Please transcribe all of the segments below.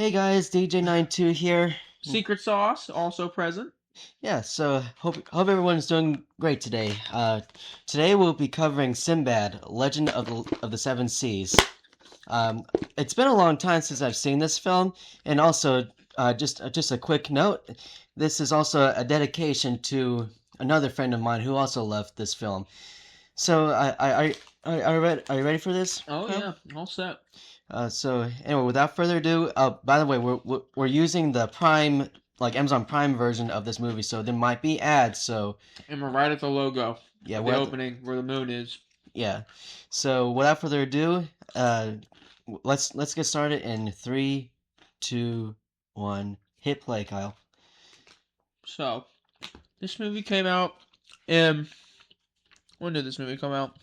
Hey guys, DJ92 here. Secret sauce also present. Yeah, so hope everyone's doing great today. Today we'll be covering Sinbad, Legend of the Seven Seas. Um, it's been a long time since I've seen this film, and also just a quick note. This is also a dedication to another friend of mine who also loved this film. So are you ready for this? Oh Kyle? yeah, all set. So anyway, without further ado, by the way, we're using the Prime, like Amazon Prime version of this movie, so there might be ads. So And we're right at the logo. yeah, The opening where the moon is. yeah. So without further ado, let's get started in 3, 2, 1. Hit play, Kyle. So, this movie came out in. When did this movie come out?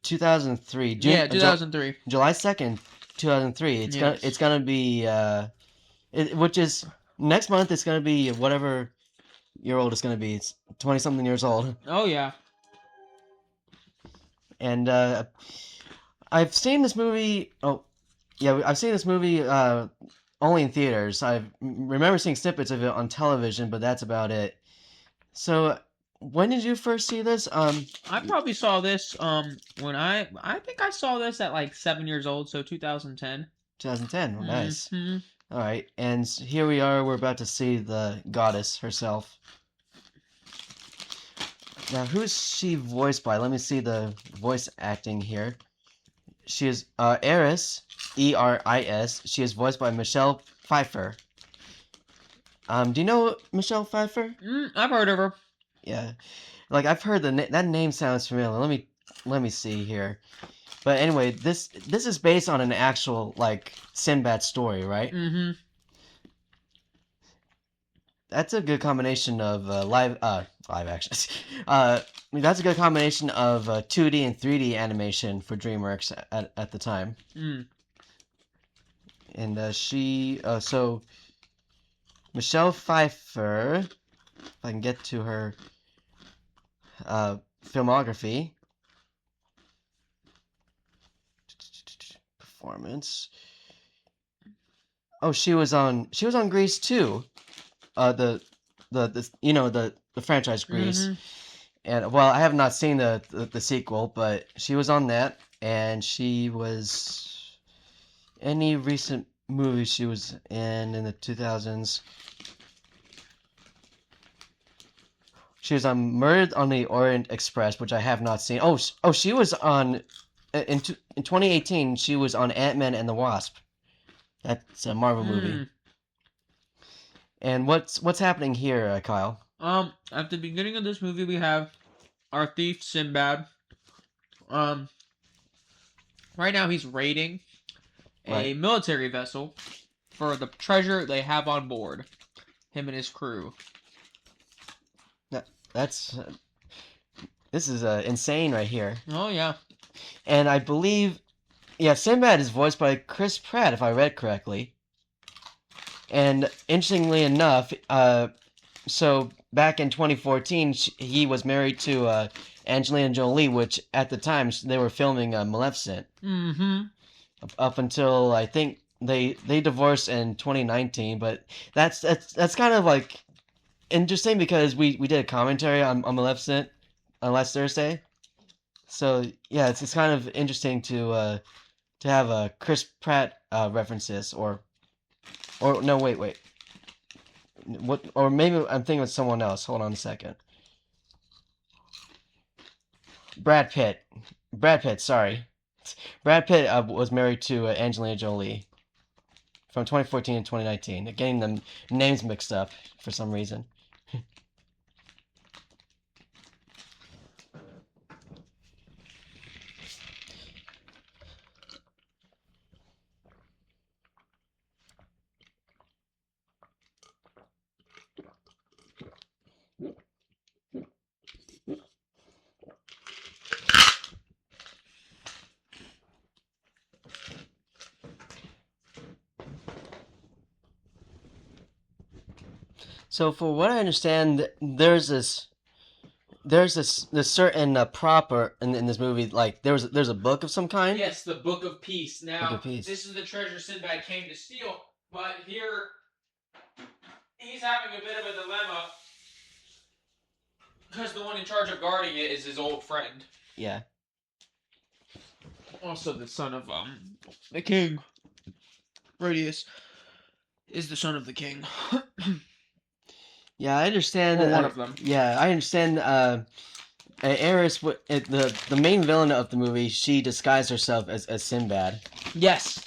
2003. Yeah, 2003. July 2nd, 2003. Yes. It's gonna be which is next month. It's gonna be whatever year old it's gonna be. It's 20 something years old. Oh yeah. And I've seen this movie. Oh, yeah, I've seen this movie only in theaters. I remember seeing snippets of it on television, but that's about it. So, when did you first see this? I probably saw this when I think I saw this at like 7 years old, so 2010. 2010. Oh, nice. Mm-hmm. All right, and here we are. We're about to see the goddess herself. Now, who's she voiced by? Let me see the voice acting here. She is Eris, Eris. She is voiced by Michelle Pfeiffer. Do you know Michelle Pfeiffer? I've heard of her. Yeah, like I've heard that name sounds familiar. Let me see here. But anyway, this is based on an actual like Sinbad story, right? Mm-hmm. That's a good combination of live action. That's a good combination of 2D and 3D animation for DreamWorks at the time. And so Michelle Pfeiffer, if I can get to her filmography, performance. Oh, she was on Grease too. The franchise Grease. Mm-hmm. And well, I have not seen the sequel, but she was on that, and she was any recent movies she was in the 2000s. She was on Murdered on the Orient Express, which I have not seen. Oh, she was on in 2018. She was on Ant-Man and the Wasp. That's a Marvel movie. And what's happening here, Kyle? At the beginning of this movie, we have our thief Sinbad. Right now he's raiding a military vessel for the treasure they have on board. Him and his crew. This is insane right here. Oh yeah. And I believe, yeah, Sinbad is voiced by Chris Pratt, if I read correctly. And interestingly enough, so back in 2014, he was married to Angelina Jolie, which at the time they were filming Maleficent. Mm-hmm. Up until I think they divorced in 2019, but that's kind of like interesting because we did a commentary on Maleficent last Thursday. So yeah, it's kind of interesting to have a Chris Pratt references or no, wait. What? Or maybe I'm thinking of someone else. Hold on a second. Brad Pitt. Sorry. Brad Pitt was married to Angelina Jolie from 2014 to 2019. They're getting them names mixed up for some reason. So, for what I understand, there's this certain proper in this movie. Like there's a book of some kind. Yes, the Book of Peace. Now, Book of Peace. this is the treasure Sinbad came to steal, But here, he's having a bit of a dilemma because the one in charge of guarding it is his old friend. Yeah. Also, the son of the king. Radius is the son of the king. Yeah, I understand. Or one of them. Yeah, I understand. Eris, the main villain of the movie, she disguised herself as Sinbad. Yes.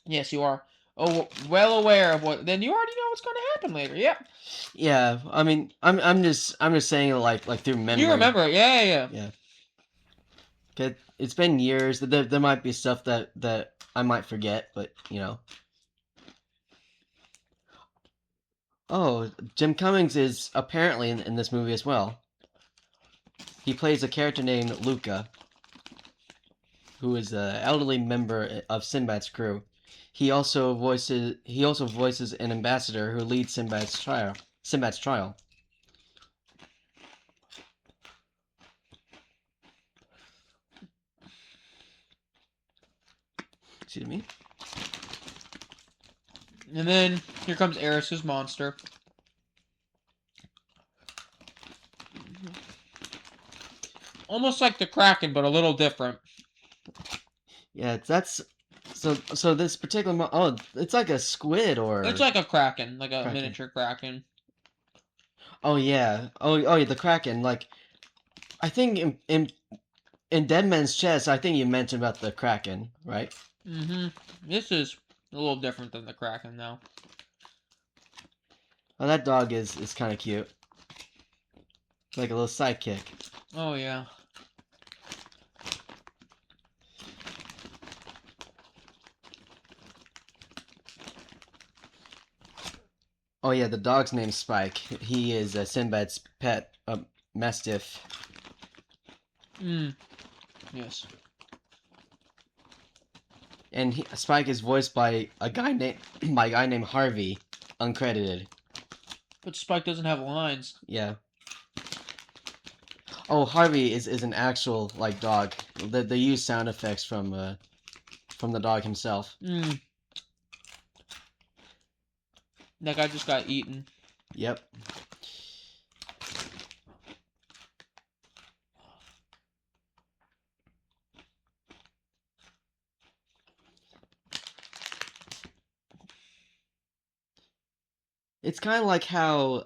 Yes, you are. Oh, well aware of what. Then you already know what's going to happen later. Yep. Yeah, I mean, I'm just saying it like through memory. You remember it? Yeah. Yeah. It's been years. There might be stuff that I might forget, but you know. Oh, Jim Cummings is apparently in this movie as well. He plays a character named Luca, who is an elderly member of Sinbad's crew. He also voices an ambassador who leads Sinbad's trial. Excuse me. And then here comes Eris's monster. Almost like the Kraken, but a little different. Yeah, that's so this particular it's like a squid or It's like a Kraken, like a Kraken. miniature Kraken. Oh yeah. Oh yeah, the Kraken. Like I think in Dead Man's Chest, I think you mentioned about the Kraken, right? Mm-hmm. This is a little different than the Kraken, though. Oh, that dog is kind of cute. Like a little sidekick. Oh, yeah. Oh yeah, the dog's name's Spike. He is Sinbad's pet, Mastiff. Yes. And Spike is voiced by a guy named Harvey, uncredited. But Spike doesn't have lines. Yeah. Oh, Harvey is an actual like dog. They use sound effects from the dog himself. That guy just got eaten. Yep. It's kind of like how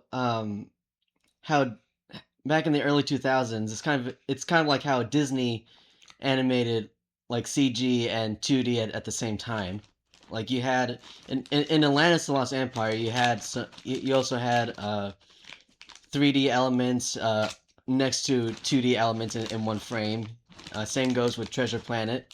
back in the early 2000s, it's kind of like how Disney animated like CG and 2D at the same time. Like you had in Atlantis: The Lost Empire, you also had 3D elements next to 2D elements in one frame. Same goes with Treasure Planet.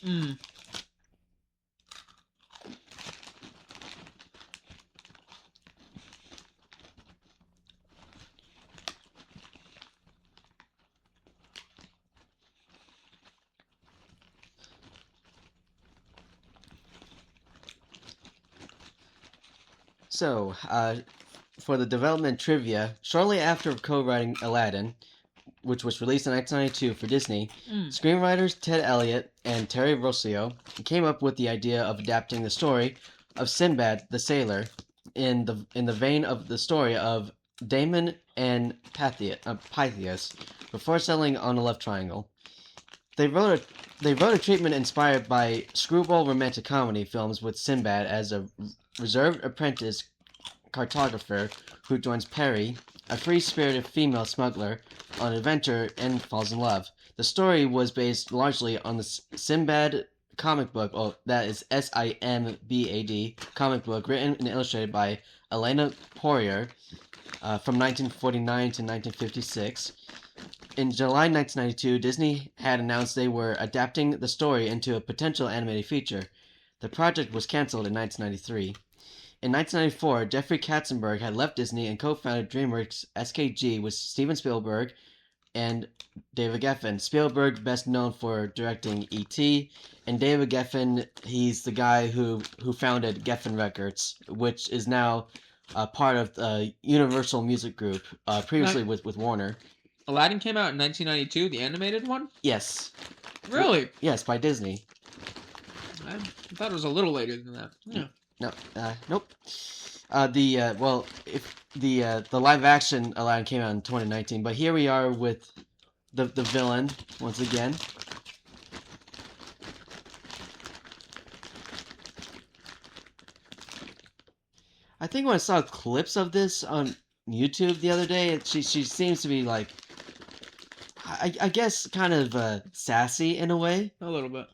So, for the development trivia, shortly after co-writing Aladdin, which was released in 1992 for Disney, screenwriters Ted Elliott and Terry Rossio came up with the idea of adapting the story of Sinbad the Sailor in the vein of the story of Damon and Pythias before settling on a love triangle. They wrote a treatment inspired by screwball romantic comedy films with Sinbad as a reserved apprentice cartographer who joins Perry, a free-spirited female smuggler, on an adventure and falls in love. The story was based largely on the Sinbad comic book, that is Simbad comic book, written and illustrated by Elena Poirier from 1949 to 1956. In July 1992, Disney had announced they were adapting the story into a potential animated feature. The project was cancelled in 1993. In 1994, Jeffrey Katzenberg had left Disney and co-founded DreamWorks SKG with Steven Spielberg and David Geffen. Spielberg, best known for directing E.T., and David Geffen, he's the guy who founded Geffen Records, which is now part of the Universal Music Group, previously with Warner. Aladdin came out in 1992, the animated one? Yes. Really? Yes, by Disney. I thought it was a little later than that. Yeah. No, nope. Well, if the live action Aladdin came out in 2019, but here we are with the villain once again. I think when I saw clips of this on YouTube the other day, she seems to be like, I guess kind of sassy in a way. A little bit.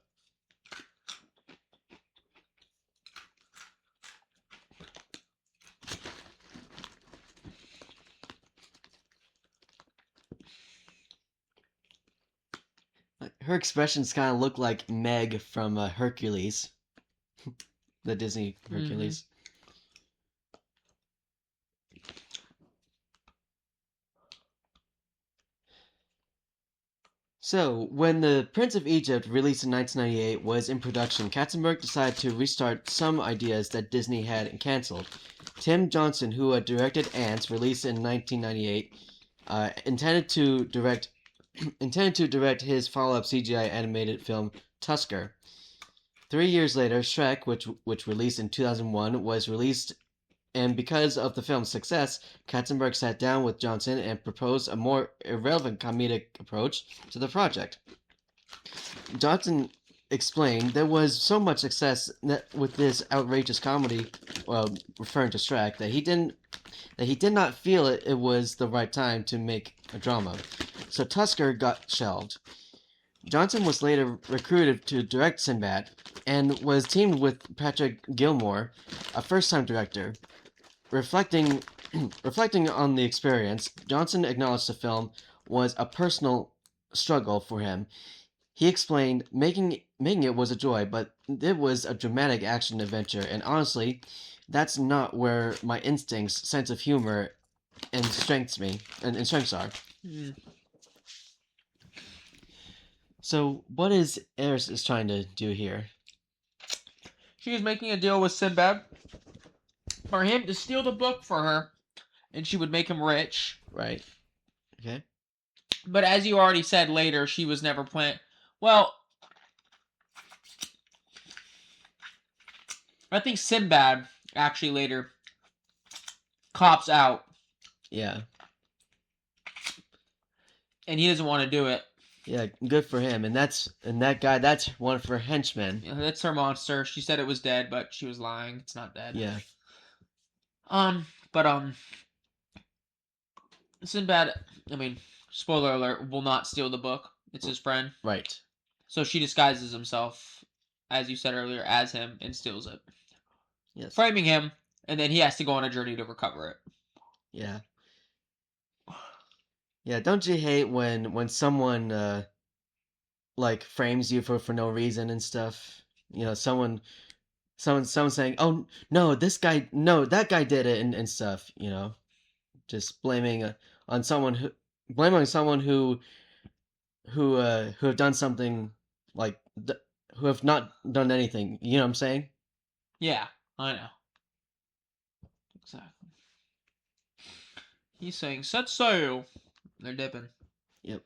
Her expressions kind of look like Meg from Hercules, the Disney Mm-hmm. Hercules. So, when The Prince of Egypt, released in 1998, was in production, Katzenberg decided to restart some ideas that Disney had canceled. Tim Johnson, who had directed Ants, released in 1998, intended to direct his follow-up CGI animated film Tusker. 3 years later, Shrek, which released in 2001, was released, and because of the film's success, Katzenberg sat down with Johnson and proposed a more irrelevant comedic approach to the project. Johnson explained there was so much success with this outrageous comedy, well, referring to Shrek, that he did not feel it was the right time to make a drama. So Tusker got shelved. Johnson was later recruited to direct Sinbad and was teamed with Patrick Gilmore, a first-time director. Reflecting reflecting on the experience, Johnson acknowledged the film was a personal struggle for him. He explained, making it was a joy, but it was a dramatic action adventure, and honestly, that's not where my instincts, sense of humor, and strengths are. Mm. So, what is Eris is trying to do here? She was making a deal with Sinbad for him to steal the book for her, and she would make him rich. Right. Okay. But as you already said later, she was never planned. Well, I think Sinbad actually later cops out, Yeah. and he doesn't want to do it. Yeah, good for him. And that guy, that's one of her henchmen. Yeah, that's her monster. She said it was dead, but she was lying. It's not dead. Yeah. But Sinbad, I mean, spoiler alert, will not steal the book. It's his friend. Right. So she disguises himself, as you said earlier, as him and steals it. Yes. Framing him, and then he has to go on a journey to recover it. Yeah. Yeah, don't you hate when someone like frames you for no reason and stuff? You know, someone saying, "Oh, no, this guy, no, that guy did it," and stuff, you know. Just blaming on someone blaming someone who have done something like who have not done anything. You know what I'm saying? Yeah, I know. Exactly. He's saying, set sail. They're dipping. Yep.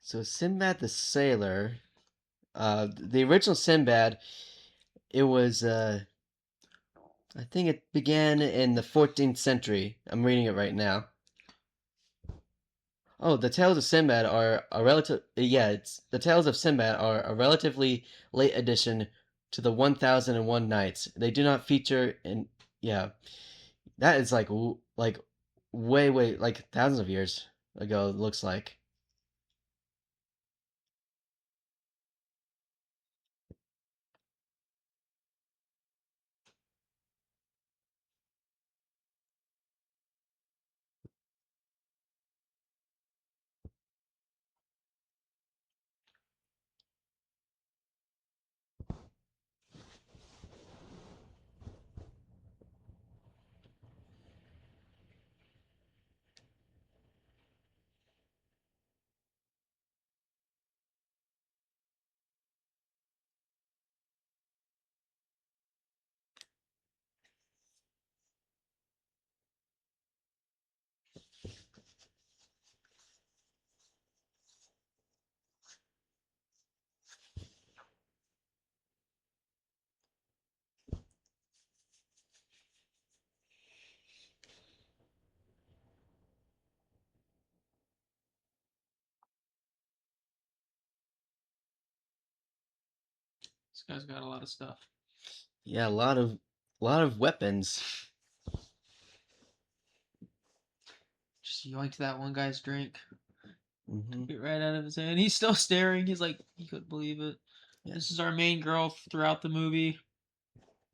So Sinbad the Sailor, the original Sinbad, it was I think it began in the 14th century. I'm reading it right now. Oh, the Tales of Sinbad are a relative. Yeah, it's the Tales of Sinbad are a relatively late addition to the 1001 Nights. They do not feature in. Yeah, that is like way like thousands of years ago. It looks like. This guy's got a lot of stuff. Yeah, a lot of weapons. Just yoinked that one guy's drink. Hmm. Took it right out of his hand. He's still staring. He's like, he couldn't believe it. Yeah. This is our main girl throughout the movie.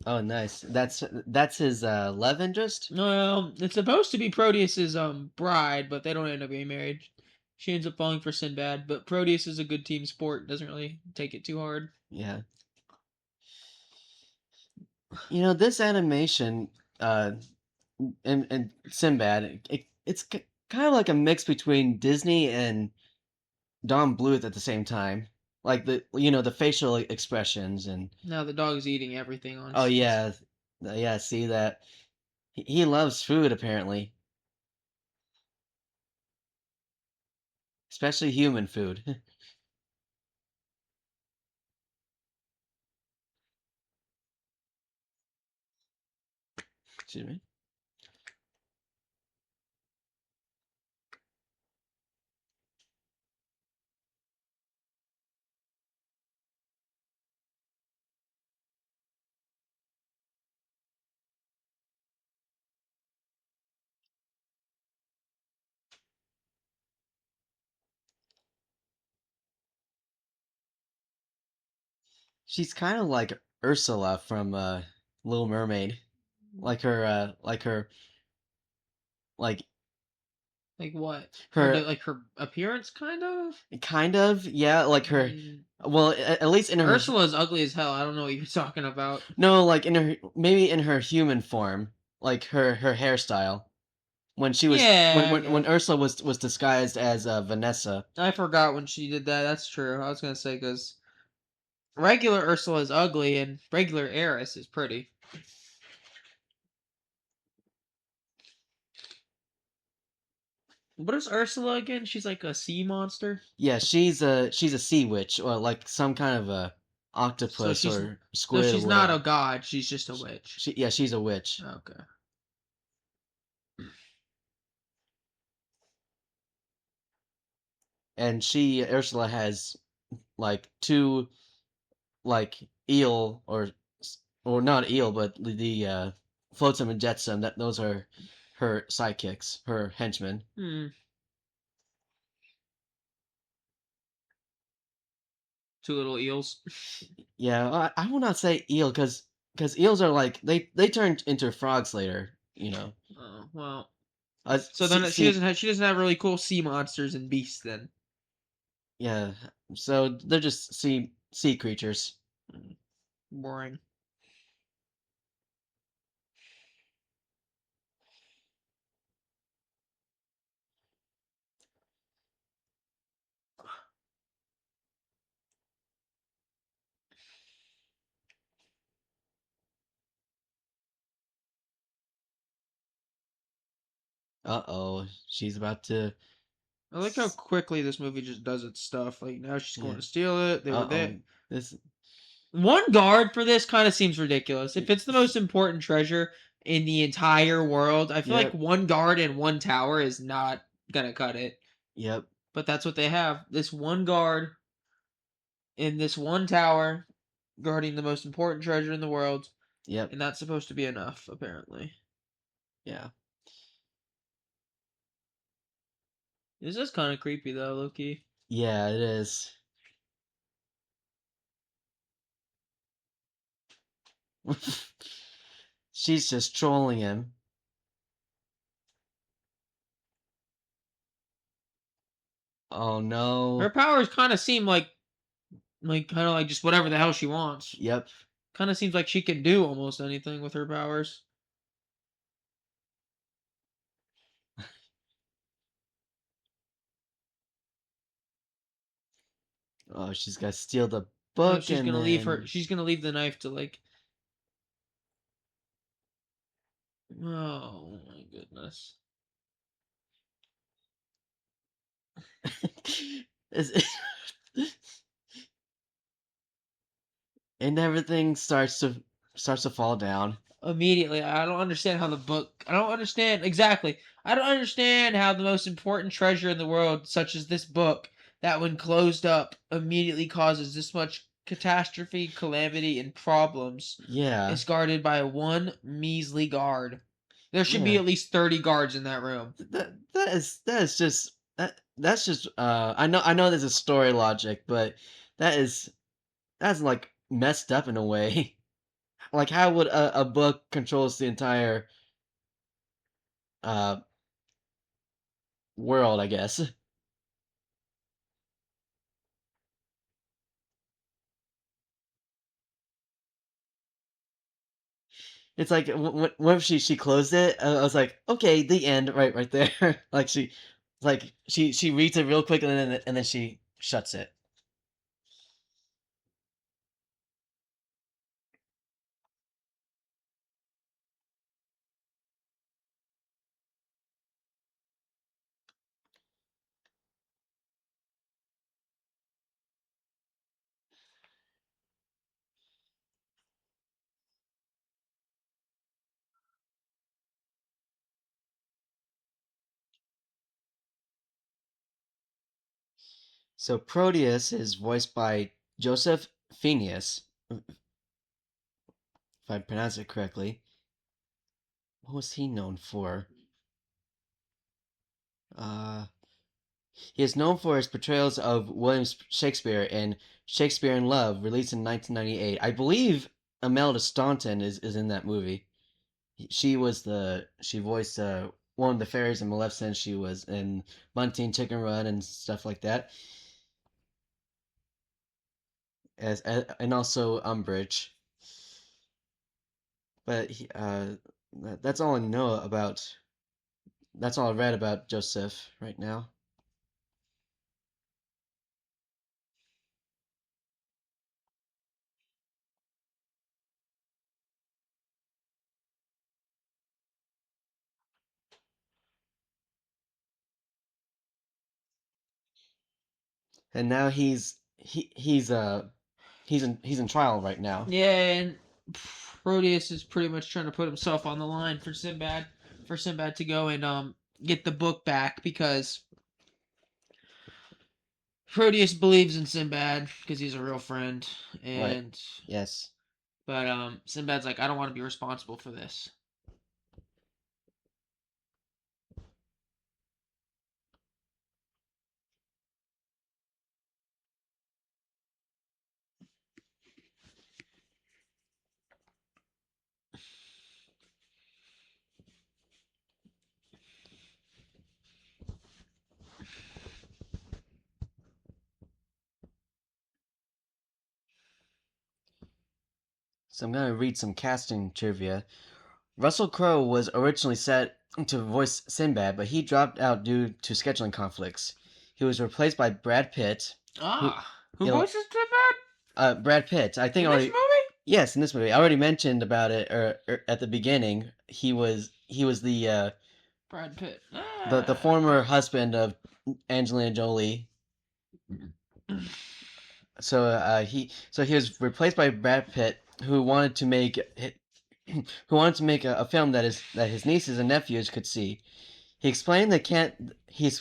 Oh, nice. That's his love interest. Well, it's supposed to be Proteus's bride, but they don't end up getting married. She ends up falling for Sinbad, but Proteus is a good team sport. Doesn't really take it too hard. Yeah. This animation, and Sinbad, it's kind of like a mix between Disney and Don Bluth at the same time. Like the facial expressions and Now the dog is eating everything on oh sheets. yeah, yeah. See that he loves food apparently, especially human food. Excuse me. She's kind of like Ursula from Little Mermaid, like Like what? her Like her appearance, kind of. kind of yeah, like I her. mean, Well, at least in her Ursula's ugly as hell. I don't know what you're talking about. no, like in her maybe in her human form, like her hairstyle when she was Yeah, when Ursula was disguised as Vanessa. I forgot when she did that. That's true. I was gonna say because regular Ursula is ugly and regular Eris is pretty. What is Ursula again? She's like a sea monster. Yeah, she's a sea witch or like some kind of a So octopus she's or so squid or she's not whatever. a god. She's just a witch. Yeah, she's a witch. Okay. And Ursula has like two like eel or not eel but the flotsam and jetsam that those are her sidekicks, her henchmen. Hmm. Two little eels. Yeah, I will not say eel because eels are like they turn into frogs later. Oh well. So See, then see, she doesn't have really cool sea monsters and beasts then. yeah. So they're just sea creatures. Boring. Uh-oh, she's about to. I like how quickly this movie just does its stuff. Like now she's going Yeah. to steal it. They were there. Uh-oh. This. One guard for this kind of seems ridiculous. If it's the most important treasure in the entire world, I feel like Yep. one guard in one tower is not gonna cut it. Yep. But that's what they have. This one guard in this one tower guarding the most important treasure in the world, Yep. and that's supposed to be enough, apparently. Yeah. This is kind of creepy though, Loki. Yeah, it is. She's just trolling him. Oh Her no. powers kind of seem like kind of like just whatever the hell she wants. Yep. Kind of seems like she can do almost anything with her powers. Oh, she's got to steal the No, book and then. she's gonna leave the knife to like. Oh my goodness. Is- and everything starts to fall down. Immediately, I don't understand how the book. I don't understand exactly. I don't understand how the most important treasure in the world, such as this book, that when closed up, immediately causes this much catastrophe, calamity, and problems Yeah. is guarded by one measly guard. There should be Yeah. at least 30 guards in that room. That is just that's just I know there's a story logic, but that is that's like messed up in a way. Like how would a book controls the entire uh world, I guess. It's like what if she closed it? I was like, okay, the end, right there. Like she reads it real quick and then she shuts it. So Proteus is voiced by Joseph Phineas, if I pronounce it correctly. What was he known for? Uh, he is known for his portrayals of William Shakespeare in Shakespeare in Love, released in 1998. I believe Imelda Staunton is in that movie. She voiced one of the fairies in Maleficent. She was in Bunting, Chicken Run, and stuff like that. And also Umbridge. But that's all I know about. That's all I read about Joseph right now. And now he's in trial right now. Yeah, and Proteus is pretty much trying to put himself on the line for Sinbad to go and get the book back because Proteus believes in Sinbad because he's a real friend, Right. and Yes. but Sinbad's like, I don't want to be responsible for this. So I'm gonna read some casting trivia. Russell Crowe was originally set to voice Sinbad, but he dropped out due to scheduling conflicts. He was replaced by Brad Pitt, who Who you know, voices Sinbad Brad Pitt. I think in this already. movie? Yes, in this movie, I already mentioned about it at the beginning. He was Brad Pitt. the former husband of Angelina Jolie. So he was replaced by Brad Pitt, who wanted to make a film that his nieces and nephews could see. He explained they can't. He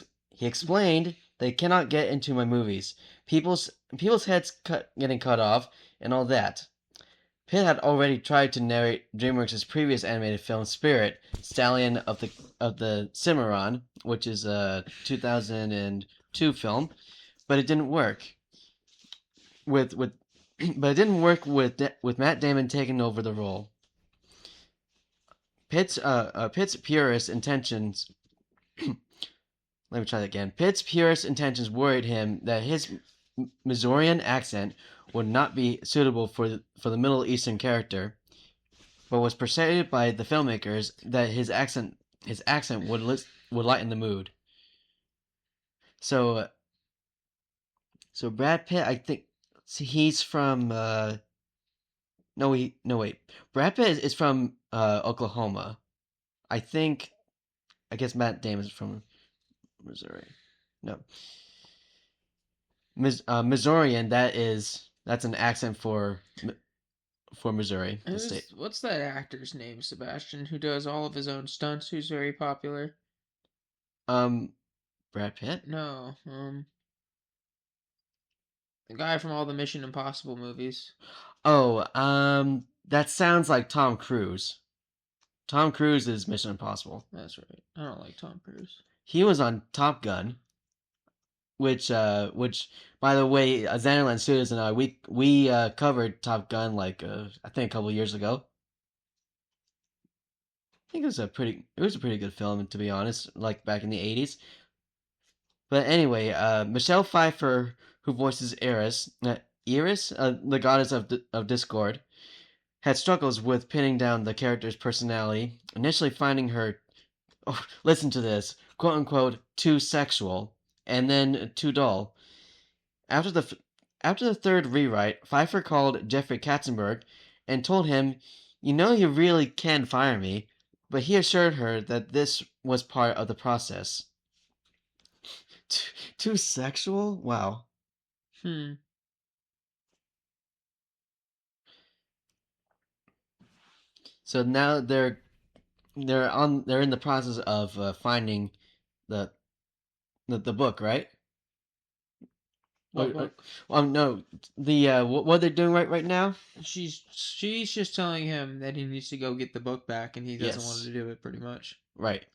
explained they cannot get into my movies. People's heads getting cut off and all that. Pitt had already tried to narrate DreamWorks' previous animated film Spirit, Stallion of the Cimarron, which is a 2002 film, but it didn't work. With but it didn't work with Matt Damon taking over the role. Pitt's purist intentions. Let me try that again. Pitt's purist intentions worried him that his Missourian accent would not be suitable for the Middle Eastern character, but was persuaded by the filmmakers that his accent would lighten the mood. So so Brad Pitt, I think, see, he's from no wait, Brad Pitt is from Oklahoma. I think I guess Matt Damon is from Missouri. No, Missourian. That's an accent for Missouri, the state. What's that actor's name, Sebastian, who does all of his own stunts, who's very popular? Um, Brad Pitt. No, The guy from all the Mission Impossible movies. Oh, that sounds like Tom Cruise. Tom Cruise is Mission Impossible. That's right. I don't like Tom Cruise. He was on Top Gun, which by the way, Xanaland Studios and I we covered Top Gun like I think a couple years ago. I think it was a pretty good film to be honest, like back in the 80s. But anyway, Michelle Pfeiffer, who voices Eris, the goddess of discord, had struggles with pinning down the character's personality, initially finding her, oh, listen to this, quote unquote, too sexual, and then too dull. After the after the third rewrite, Pfeiffer called Jeffrey Katzenberg and told him, "You know you really can fire me," but he assured her that this was part of the process. Too sexual? Wow. Hmm. So now they're in the process of finding the, the book, right? What book? No, the what they're doing right now? She's just telling him that he needs to go get the book back, and he doesn't want Yes, to do it. Pretty much. right.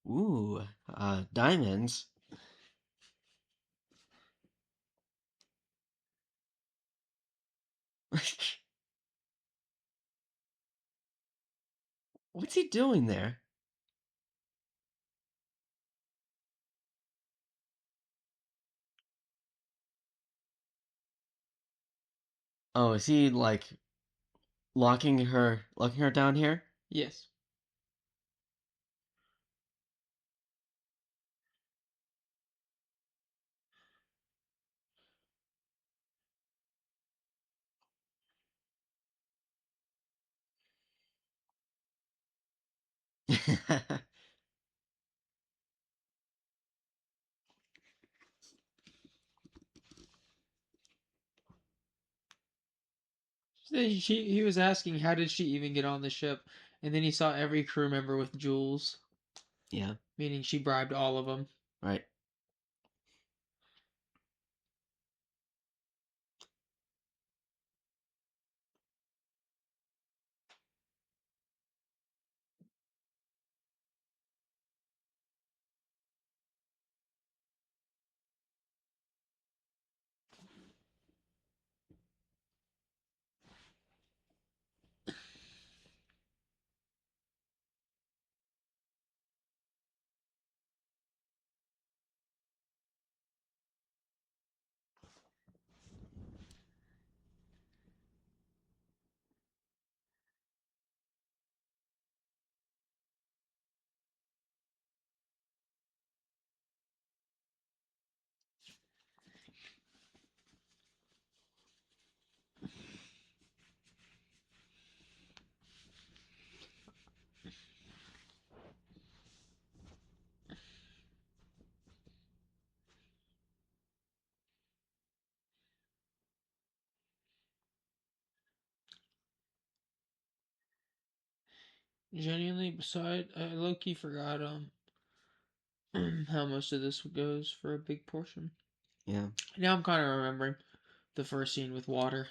Ooh, diamonds. What's he doing there? Oh, is he like locking her down here? Yes. He was asking how did she even get on the ship, and then he saw every crew member with jewels, Yeah, meaning she bribed all of them. right. Genuinely, beside, I low key forgot how most of this goes for a big portion. Yeah. Now I'm kind of remembering the first scene with water.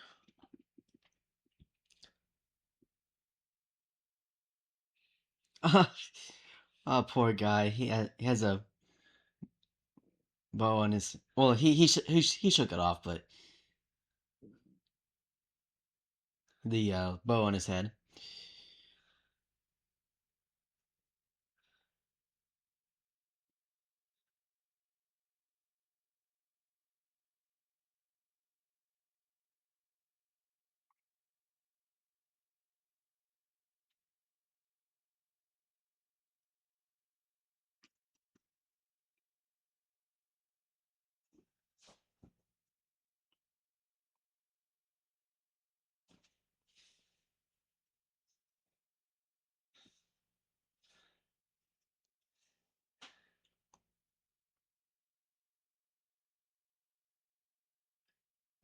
Oh, poor guy. He has a bow on his. Well, he shook it off, but the bow on his head.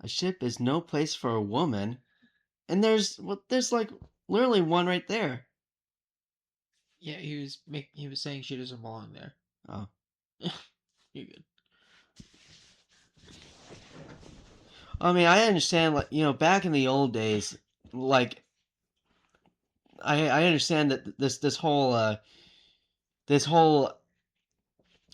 A ship is no place for a woman, and there's like literally one right there. Yeah, he was saying she doesn't belong there. Oh, You're good. I mean, I understand. Like back in the old days, like I understand that this whole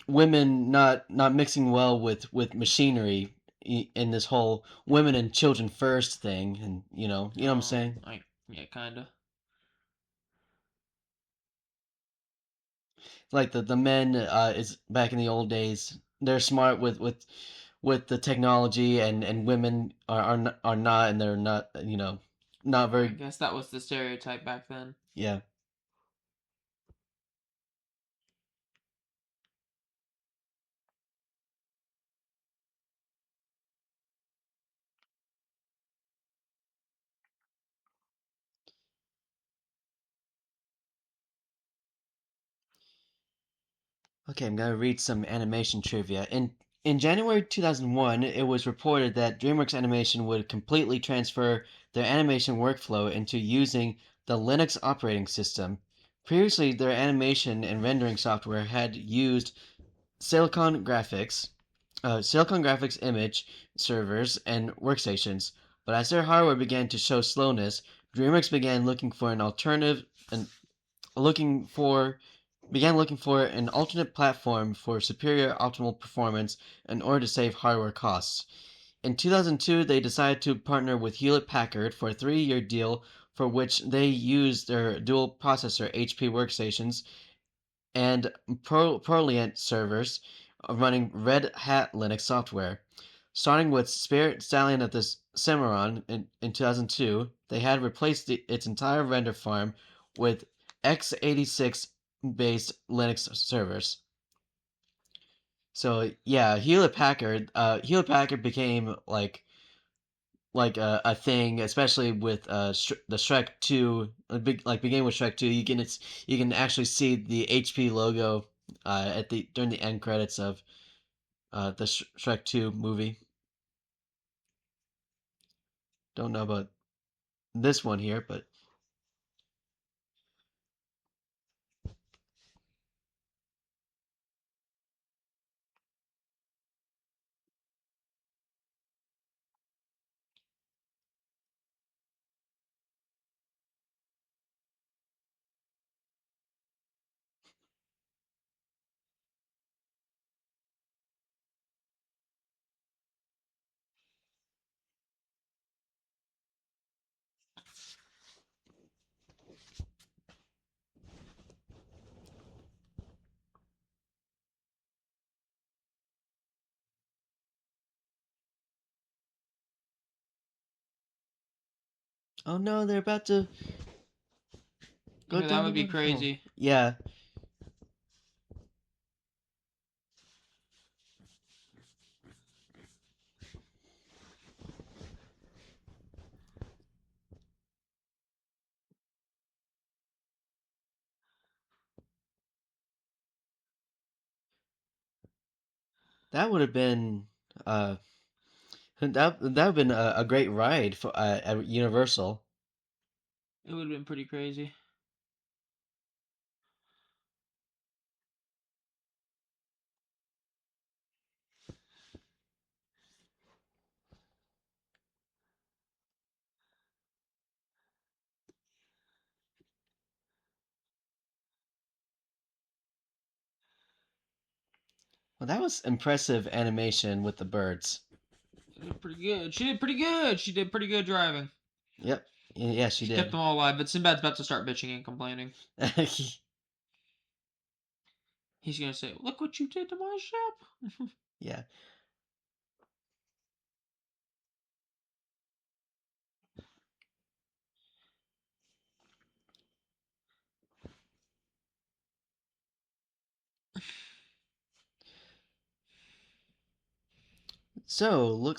women not mixing well with machinery in this whole women and children first thing, and you know what I'm saying. Yeah, kinda. Like the men is back in the old days. They're smart with the technology, and women are not, and they're not not I very. guess that was the stereotype back then. Yeah. Okay, I'm gonna read some animation trivia. In January 2001, it was reported that DreamWorks Animation would completely transfer their animation workflow into using the Linux operating system. Previously, their animation and rendering software had used Silicon Graphics image servers and workstations. But as their hardware began to show slowness, DreamWorks and looking for began looking for an alternate platform for superior optimal performance in order to save hardware costs. In 2002, they decided to partner with Hewlett Packard for a 3-year deal for which they used their dual processor HP workstations and Prolient servers running Red Hat Linux software. Starting with Spirit Stallion of the Cimarron in 2002, they had replaced its entire render farm with x86 based Linux servers. So yeah, Hewlett Packard became like a thing, especially with the Shrek 2, beginning with Shrek 2. You can actually see the HP logo at the during the end credits of the Shrek 2 movie. Don't know about this one here, but oh no, they're about to go Yeah, that down the would be waterfall. crazy. Yeah, that would have been uh that would have been a great ride for at Universal. It would have been pretty crazy. Well, that was impressive animation with the birds. It did pretty good. She did pretty good. She did pretty good driving. Yep. Yeah, she She kept did. them all alive, but Sinbad's about to start bitching and complaining. He's gonna say, "Look what you did to my ship." Yeah. So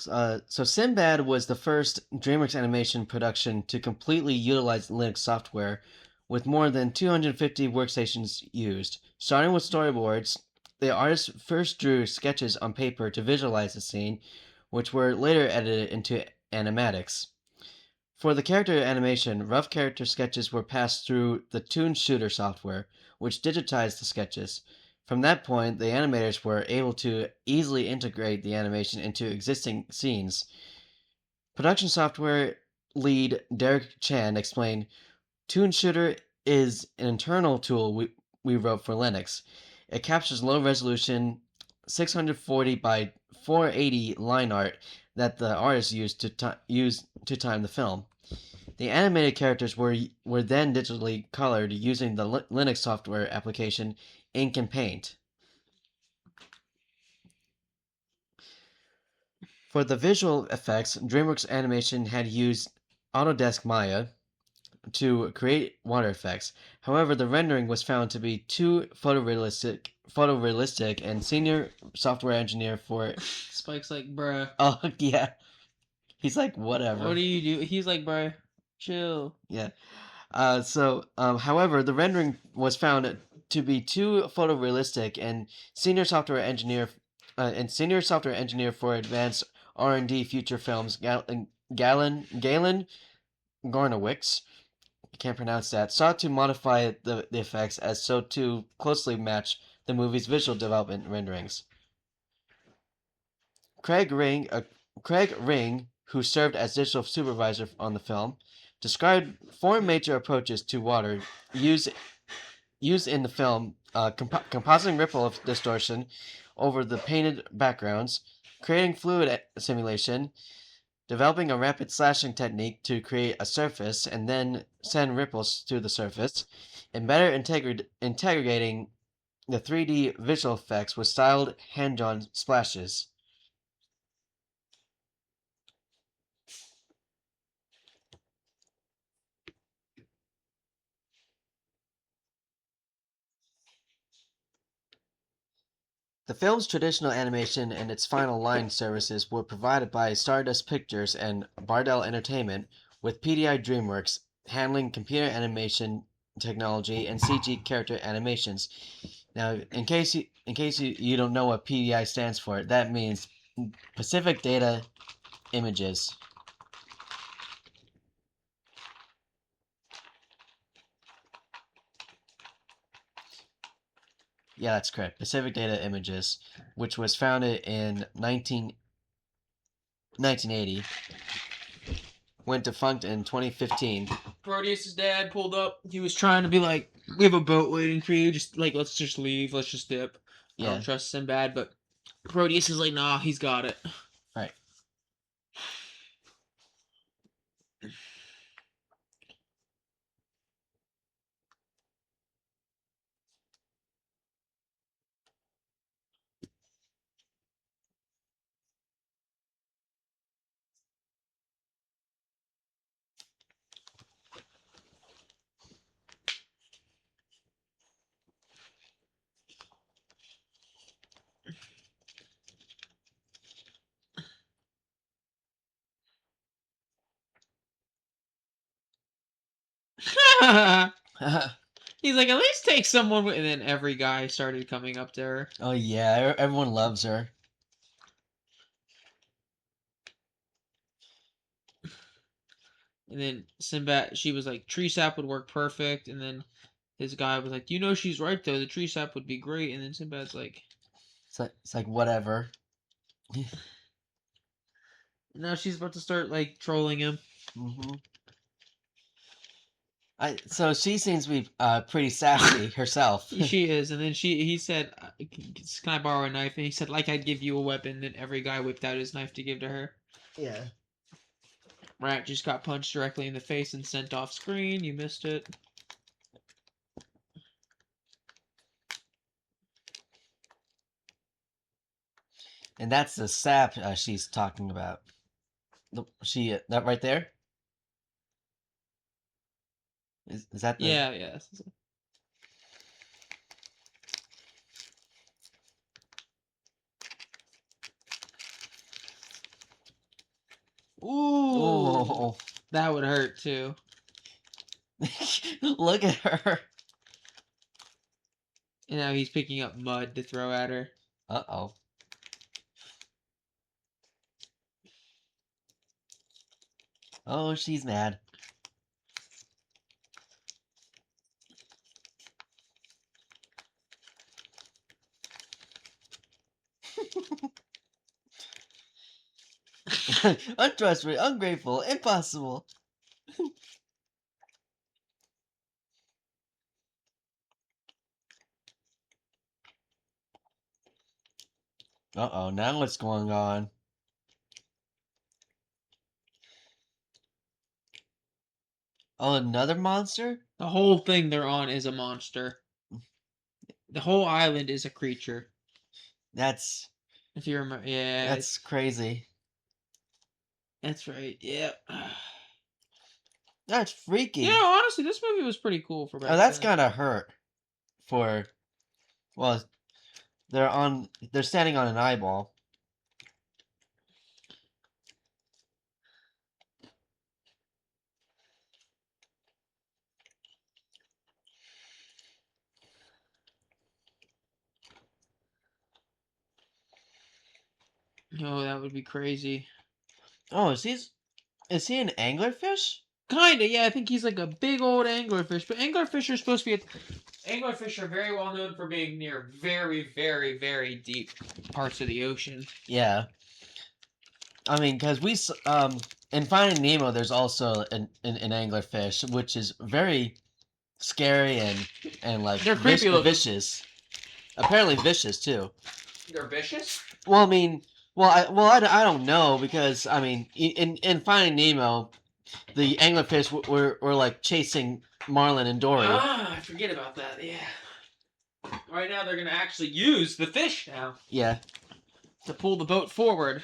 Sinbad was the first DreamWorks Animation production to completely utilize Linux software, with more than 250 workstations used. Starting with storyboards, the artist first drew sketches on paper to visualize the scene, which were later edited into animatics. For the character animation, rough character sketches were passed through the Toon Shooter software, which digitized the sketches. From that point, the animators were able to easily integrate the animation into existing scenes. Production software lead Derek Chan explained, Toon Shooter is an internal tool we wrote for Linux. It captures low resolution 640 by 480 line art that the artist used to time the film. The animated characters were then digitally colored using the Linux software application Ink and Paint. For the visual effects, DreamWorks Animation had used Autodesk Maya to create water effects. However, the rendering was found to be too photorealistic, and senior software engineer for Spike's like, bruh, oh yeah, he's like whatever. what do you do? He's like, bruh, chill. Yeah. However, the rendering was found to be too photorealistic, and senior software engineer for advanced R&D future films, Galen Gornowicz, I can't pronounce that, sought to modify the effects as so to closely match the movie's visual development renderings. Craig Ring, who served as digital supervisor on the film, described four major approaches to water used in the film: compositing ripple of distortion over the painted backgrounds, creating fluid simulation, developing a rapid slashing technique to create a surface and then send ripples to the surface, and better integrating the 3D visual effects with styled hand-drawn splashes. The film's traditional animation and its final line services were provided by Stardust Pictures and Bardell Entertainment, with PDI DreamWorks handling computer animation technology and CG character animations. Now, in case you don't know what PDI stands for, that means Pacific Data Images. Yeah, that's correct. Pacific Data Images, which was founded in 1980, went defunct in 2015. Proteus's dad pulled up. He was trying to be like, we have a boat waiting for you. Just like, let's just leave. Let's just dip. I Yeah, don't trust Sinbad, but Proteus is like, nah, he's got it. right. He's like, at least take someone with... And then every guy started coming up to her. Oh yeah, everyone loves her. And then Sinbad, she was like, tree sap would work perfect. And then his guy was like, you know, she's right though. The tree sap would be great. And then Sinbad's like, It's like whatever. now she's about to start like trolling him. Mm-hmm. So she seems to be pretty sassy herself. She is, and then he said, "Can I borrow a knife?" And he said, "Like I'd give you a weapon." Then every guy whipped out his knife to give to her. Yeah. Rat just got punched directly in the face and sent off screen. You missed it. And that's the sap she's talking about. That right there? Is that the... Yeah, yeah. Ooh, Oh, that would hurt too. look at her. And now he's picking up mud to throw at her. Uh-oh. Oh, she's mad. Untrustworthy, ungrateful, impossible. Uh-oh, now what's going on? Oh, another monster? The whole thing they're on is a monster. The whole island is a creature. That's If you remember, yeah, that's crazy. that's right. Yeah. That's You freaky. know, honestly, this movie was pretty cool for Oh, back that's then. kind of hurt for, well, they're standing on an eyeball. Oh, that would be crazy. Oh, is he an anglerfish? Kinda, yeah. I think he's like a big old anglerfish, but anglerfish are supposed to be. Anglerfish are very well known for being near very, very, very deep parts of the ocean. Yeah. I mean, because in Finding Nemo, there's also an anglerfish, which is very scary and like They're creepy looking. vicious. Apparently vicious too. They're vicious. Well, I mean, I don't know because I mean, in Finding Nemo, the anglerfish were like chasing Marlin and Dory. Ah, I forget about that. Yeah. Right now, they're gonna actually use the fish now Yeah. to pull the boat forward.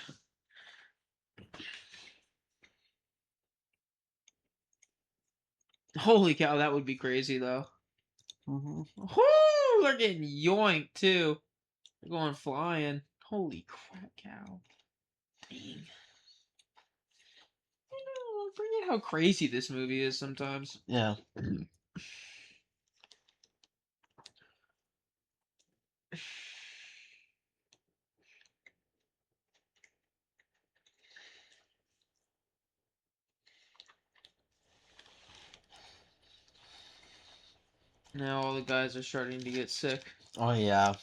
Holy cow, that would be crazy though. Hmm. Whoo! They're getting yoinked too. They're going flying. Holy crap, cow! Dang. I forget how crazy this movie is sometimes. Yeah. Now all the guys are starting to get sick. Oh yeah.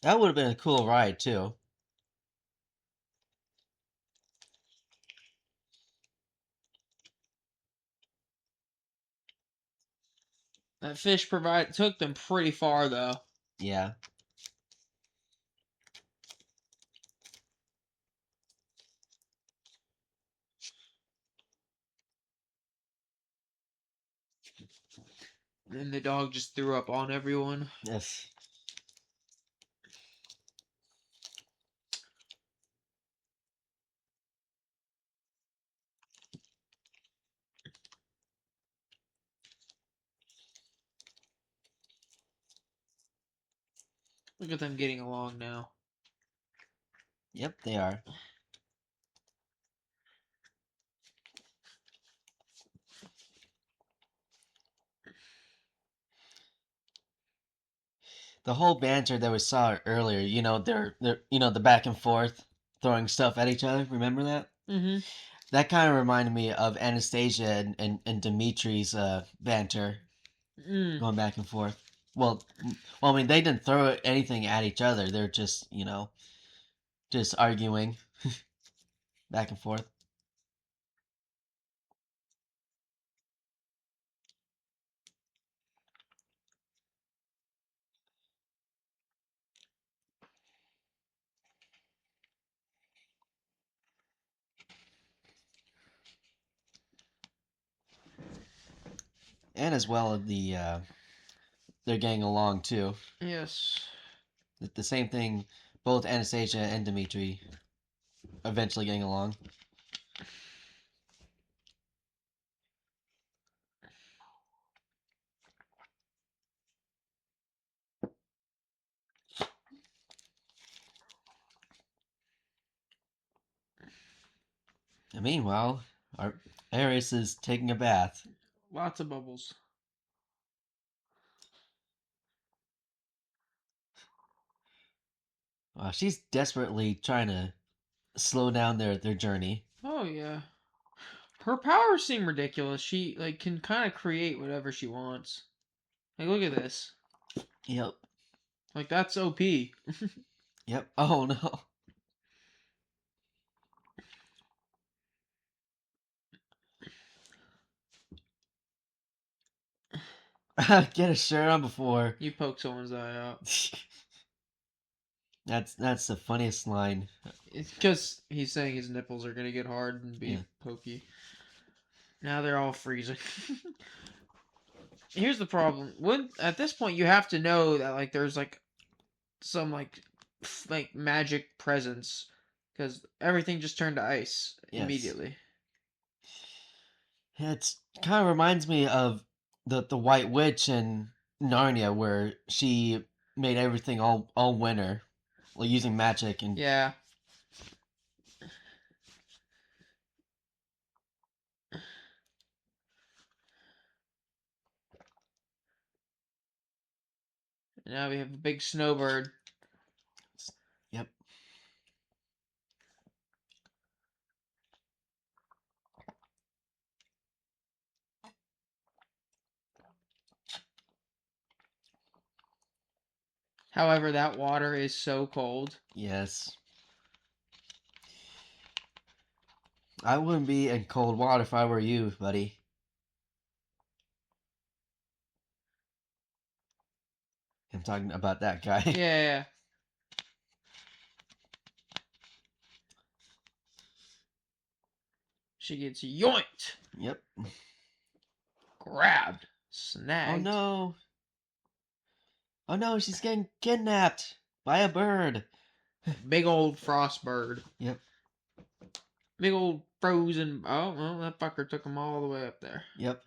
That would have been a cool ride too. That fish took them pretty far though. Yeah. And the dog just threw up on everyone. Yes. Look at them getting along now. Yep, they are. The whole banter that we saw earlier, they're the back and forth, throwing stuff at each other. Remember that? Mm-hmm. That kind of reminded me of Anastasia and Dimitri's banter, Mm. going back and forth. Well, I mean, they didn't throw anything at each other. They're just, just arguing back and forth. And as well, they're getting along too. Yes. The same thing, both Anastasia and Dimitri eventually getting along. And meanwhile, our Ares is taking a bath. Lots of bubbles. She's desperately trying to slow down their journey. Oh yeah. Her powers seem ridiculous. She like can kind of create whatever she wants. Like look at this. Yep. Like that's OP. Yep. Oh no. Get a shirt on before. You poke someone's eye out. That's the funniest line. It's because he's saying his nipples are gonna get hard and be Yeah. pokey. Now they're all freezing. Here's the problem. When at this point you have to know that like there's like some like magic presence because everything just turned to ice Yes. immediately. It's kind of reminds me of the White Witch in Narnia, where she made everything all winter, like using magic and Yeah. Now we have a big snowbird. Yep. However, that water is so cold. Yes. I wouldn't be in cold water if I were you, buddy. I'm talking about that guy. Yeah. She gets yoinked, Yep. grabbed, Oh snagged. no. Oh no, she's getting kidnapped by a bird. Big old frost bird. Yep. Big old frozen. Oh, well, that fucker took him all the way up there. Yep.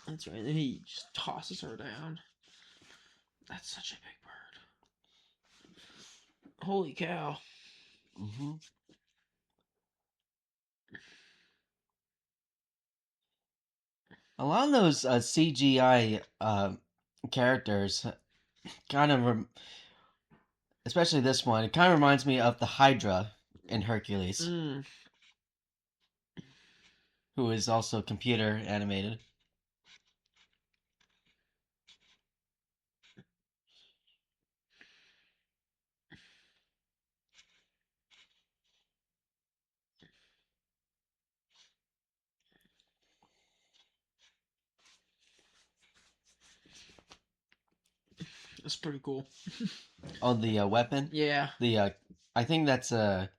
That's right. And he just tosses her down. That's such a big bird. Holy cow. Mm-hmm. A lot of those CGI characters kind of, especially this one, it kind of reminds me of the Hydra in Hercules, Mm. who is also computer animated. That's pretty cool. Oh, the weapon. Yeah. The I think that's not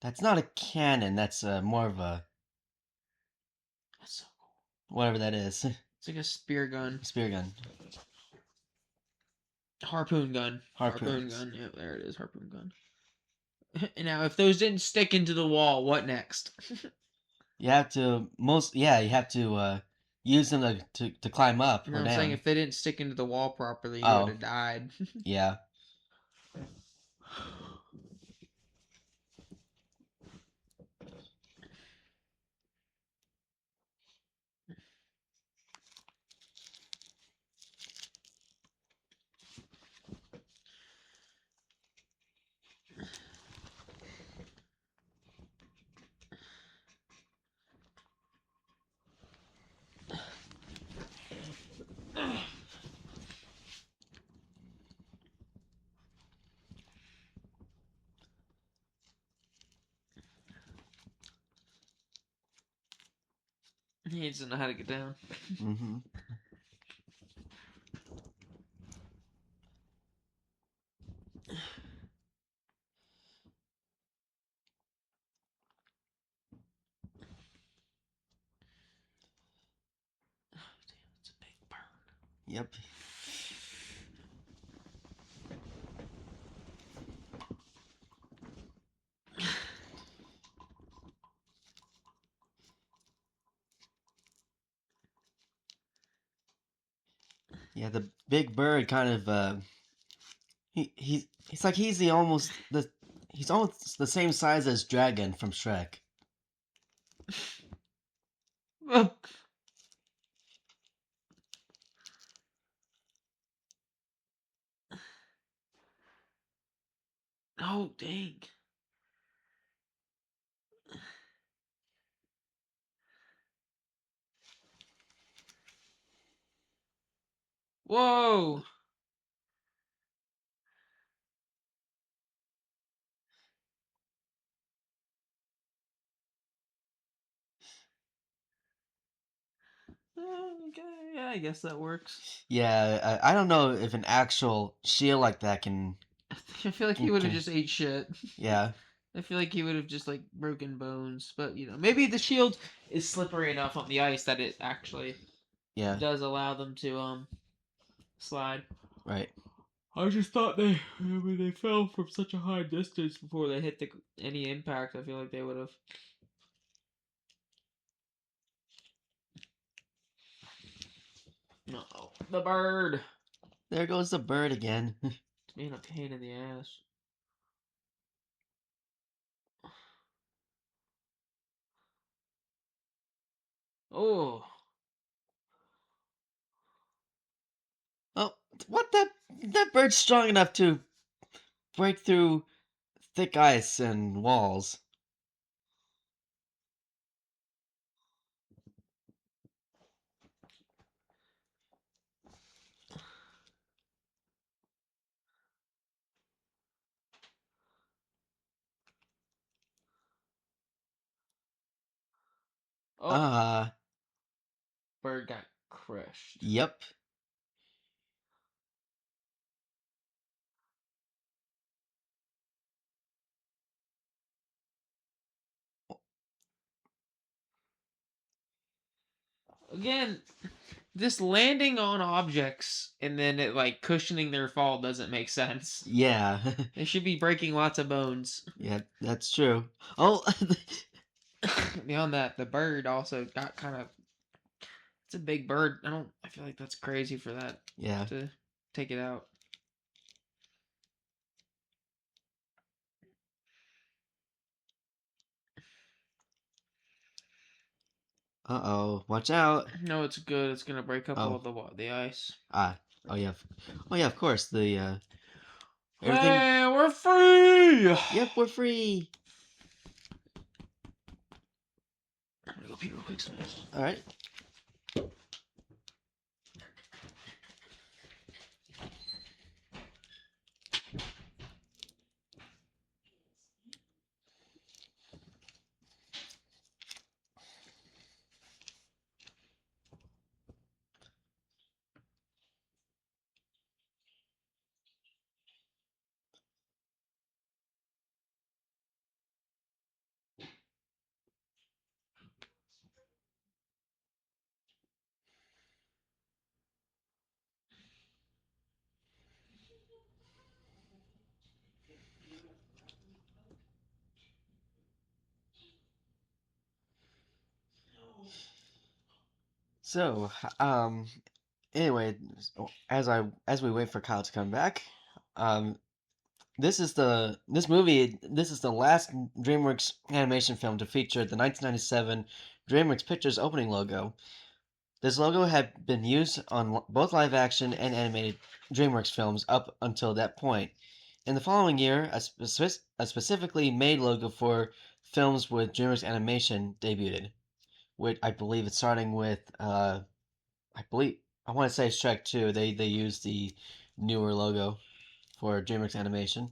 a cannon. That's more of a That's so cool. whatever that is. It's like a spear gun. Spear gun. Harpoon gun. Harpoon Harpoons. gun. Yep, there it is. Harpoon gun. Now, if those didn't stick into the wall, what next? You have to you have to use them to climb up You know or what I'm down. saying? If they didn't stick into the wall properly, you Oh. would have died. Yeah. He doesn't know how to get down. Mm-hmm. It's a big bird. Yep. Yeah, the big bird kind of he's like he's almost the same size as Dragon from Shrek. Oh, dang. Whoa. Okay, yeah, I guess that works. Yeah, I don't know if an actual shield like that can I feel like he can, would have can just ate shit. yeah, I feel like he would have just like broken bones, but maybe the shield is slippery enough on the ice that it actually yeah, does allow them to slide. right. I just thought when they fell from such a high distance before they hit any impact, I feel like they would have. No, the bird. There goes the bird again. It's being a pain in the ass. Oh, Oh, what that bird's strong enough to break through thick ice and walls. oh, Ah, bird got crushed. yep. Again, this landing on objects and then it like cushioning their fall doesn't make sense. Yeah. They should be breaking lots of bones. Yeah, that's true. Oh, Beyond that, the bird also got kind of. It's a big bird. I feel like that's crazy for that yeah. to take it out. Uh-oh. Watch out. No, it's good. It's gonna break up all Oh. the ice. Ah. Oh yeah. Oh yeah, of course. The everything. Hey, we're free. Yep, we're free. I'm gonna go pee real quick. All right. So, anyway, as we wait for Kyle to come back, um, this is the last DreamWorks animation film to feature the 1997 DreamWorks Pictures opening logo. This logo had been used on both live action and animated DreamWorks films up until that point. In the following year, a specifically made logo for films with DreamWorks Animation debuted, which I believe it's starting with I want to say Shrek 2. They used the newer logo for DreamWorks Animation.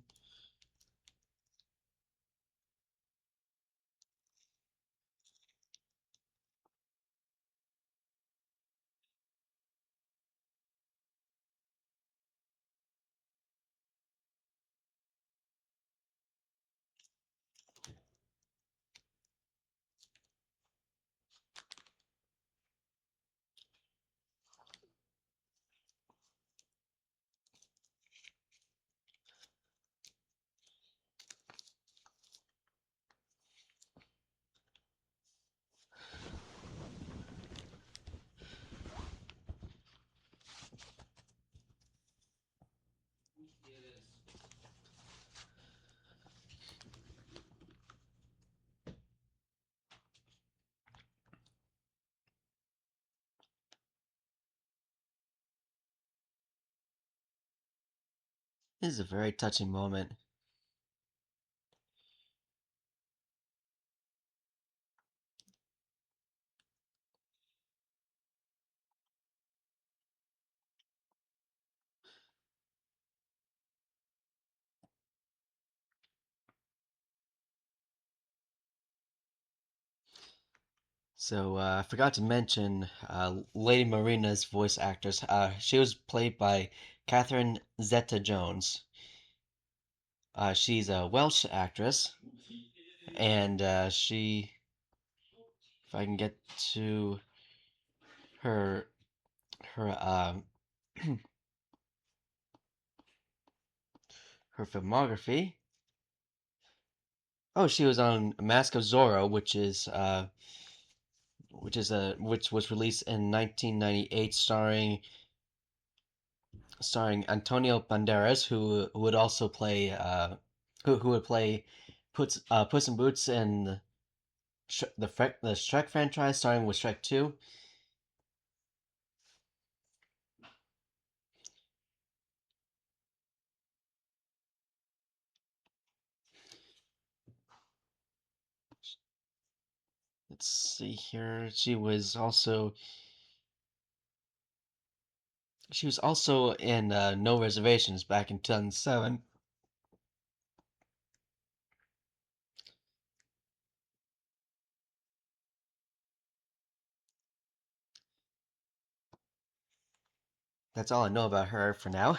This is a very touching moment. So I forgot to mention Lady Marina's voice actress. She was played by Catherine Zeta-Jones. She's a Welsh actress, and if I can get to her her her filmography. Oh, she was on Mask of Zorro, which was released in 1998, starring Antonio Banderas, who would also play who would play Puss in Boots in the Shrek franchise, starting with Shrek 2. Let's see here. She was also in No Reservations back in 2007. That's all I know about her for now.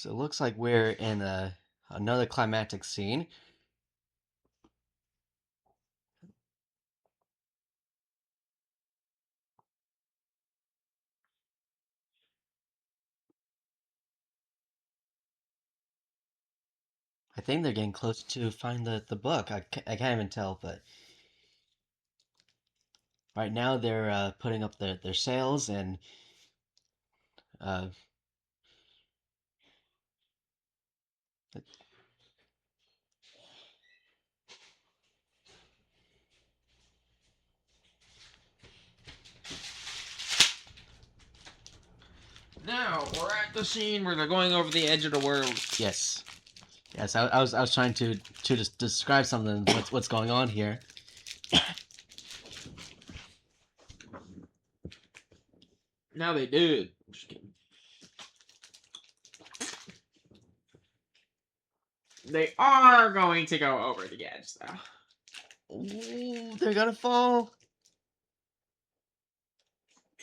So it looks like we're in another climactic scene. I think they're getting close to find the book. I can't even tell, but right now they're putting up their sails and uh, Now we're at the scene where they're going over the edge of the world. yes, yes. I was trying to just describe something. What's going on here? Now they do. Just kidding. They are going to go over the edge, though. Ooh, they're gonna fall.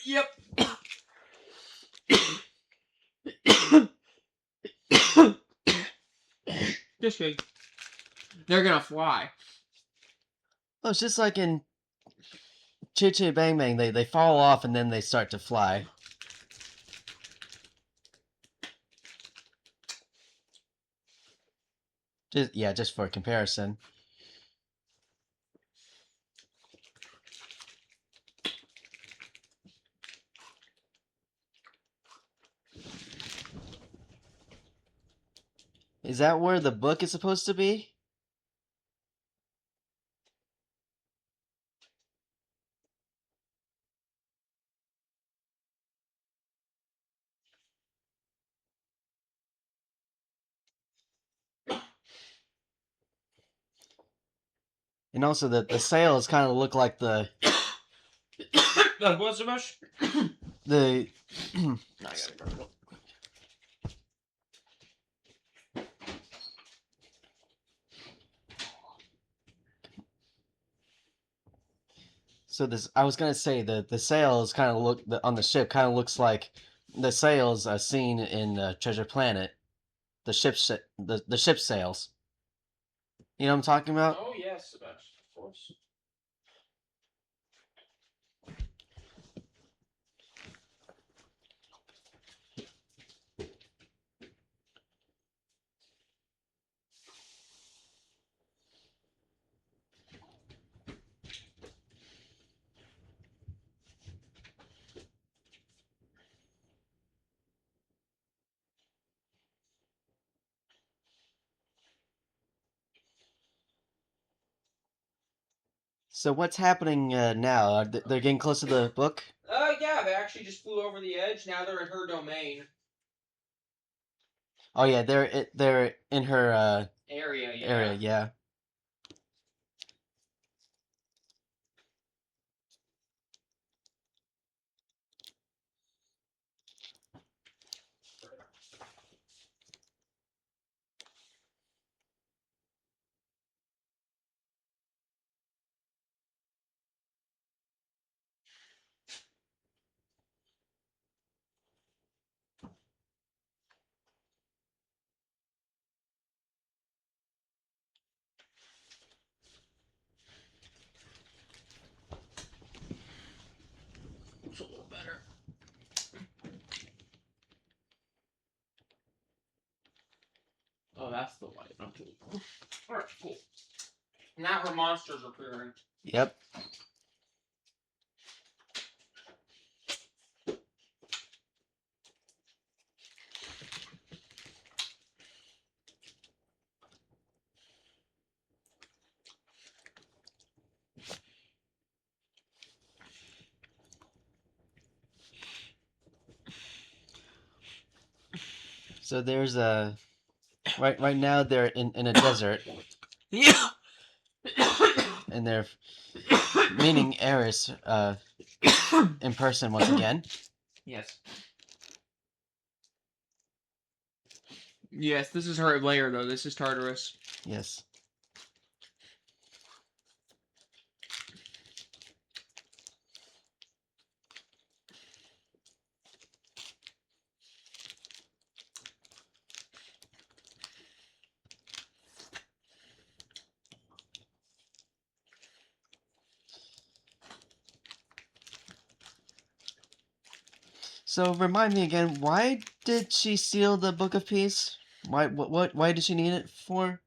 Yep. Just kidding. They're gonna fly. Oh, it's just like in Chitty Chitty Bang Bang. They fall off and then they start to fly. Just for comparison. Is that where the book is supposed to be? And also the sails kind of look like What's the mush? the I gotta go. So this, I was gonna say the sails kind of on the ship kind of looks like the sails seen in Treasure Planet. The ship sails. You know what I'm talking about? Oh yes, Sebastian, of course. So what's happening now? They're getting close to the book. Yeah, they actually just flew over the edge. Now they're in her domain. Oh yeah, they're in her Area, yeah. area. Yeah. It's a little better. Oh, that's the light. Okay. Alright, cool. Now her monsters are appearing. Yep. So there's a right now they're in a desert. Yeah. And they're meeting Eris in person once again. Yes. Yes, this is her lair, though. This is Tartarus. Yes. So remind me again, why did she seal the Book of Peace? Why did she need it for?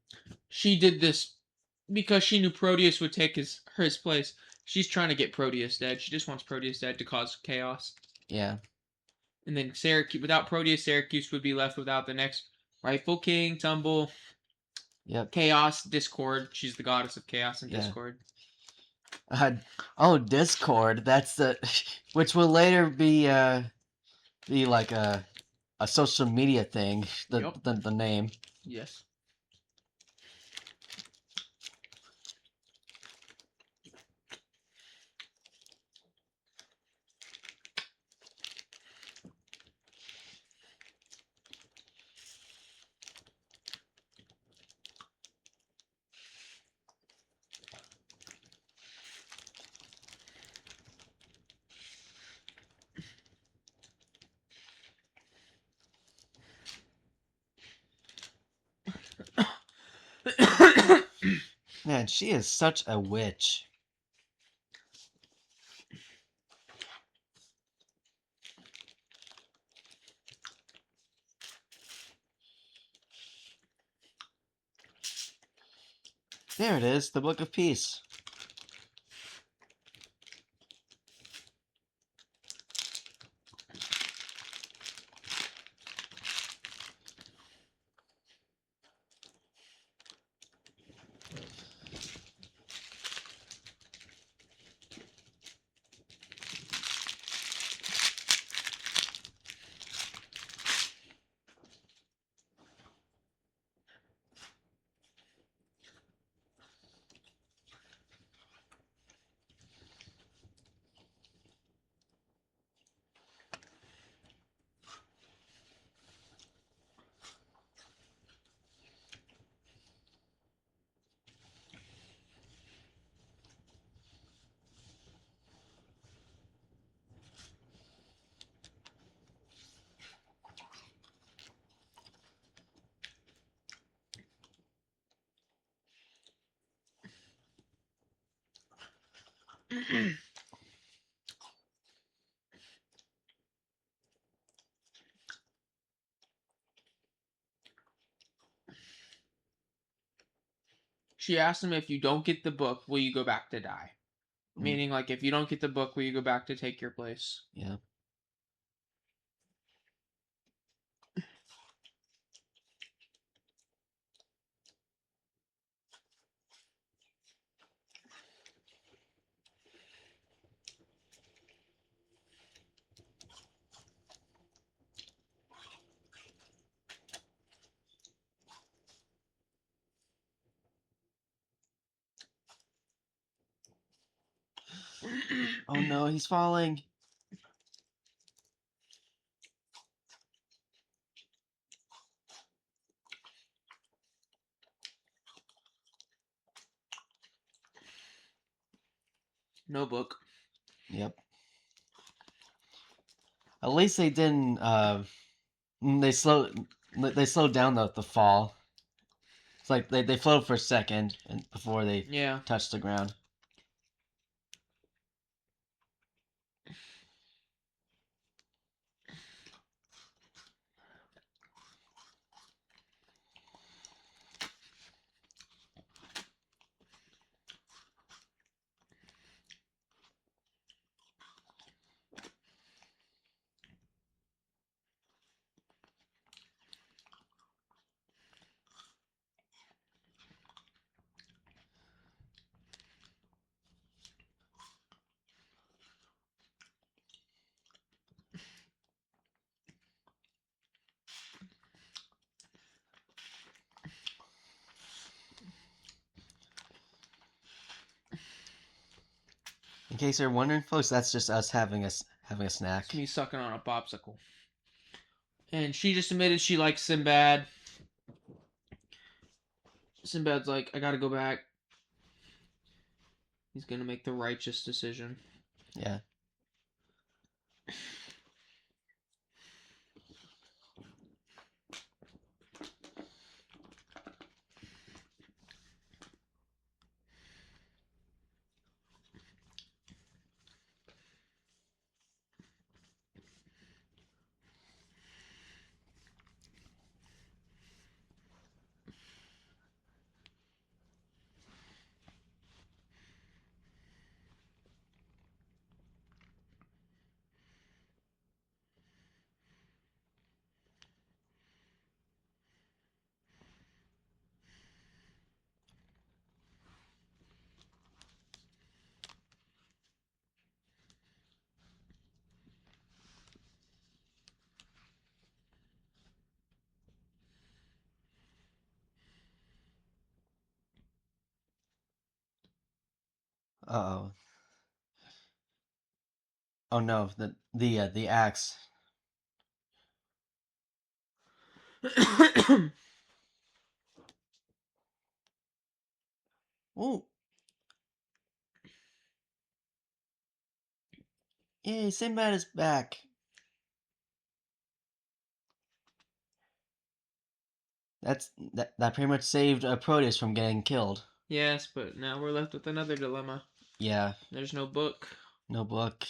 She did this because she knew Proteus would take his place. She's trying to get Proteus dead. She just wants Proteus dead to cause chaos. Yeah. And then Syracuse, without Proteus, Syracuse would be left without the next rightful king, Tumble, Yep. chaos, discord. She's the goddess of chaos and Yeah. discord. Oh, Discord. That's the which will later be like a social media thing. Yep. The name. Yes. Man, she is such a witch. There it is, the Book of Peace. She asked him, if you don't get the book, will you go back to die? Meaning, like, if you don't get the book, will you go back to take your place? Yeah. Oh no, he's falling. No book. Yep. At least they didn't. They slowed down the fall. It's like they floated for a second and before they Yeah. touched the ground. In case you're wondering, folks, that's just us having a snack. It's me sucking on a popsicle. And she just admitted she likes Sinbad. Sinbad's like, I gotta go back. He's gonna make the righteous decision. Yeah. Uh oh. Oh no, the axe. Oh, yay! Sinbad is back. That pretty much saved Proteus from getting killed. Yes, but now we're left with another dilemma. Yeah. There's no book. No book.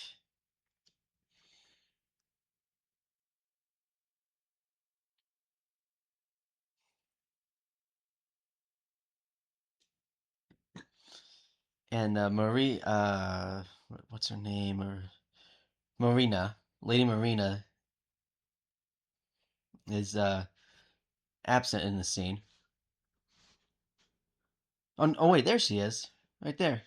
And Marie, what's her name? Or Marina, Lady Marina, is absent in the scene. Oh wait, there she is, right there.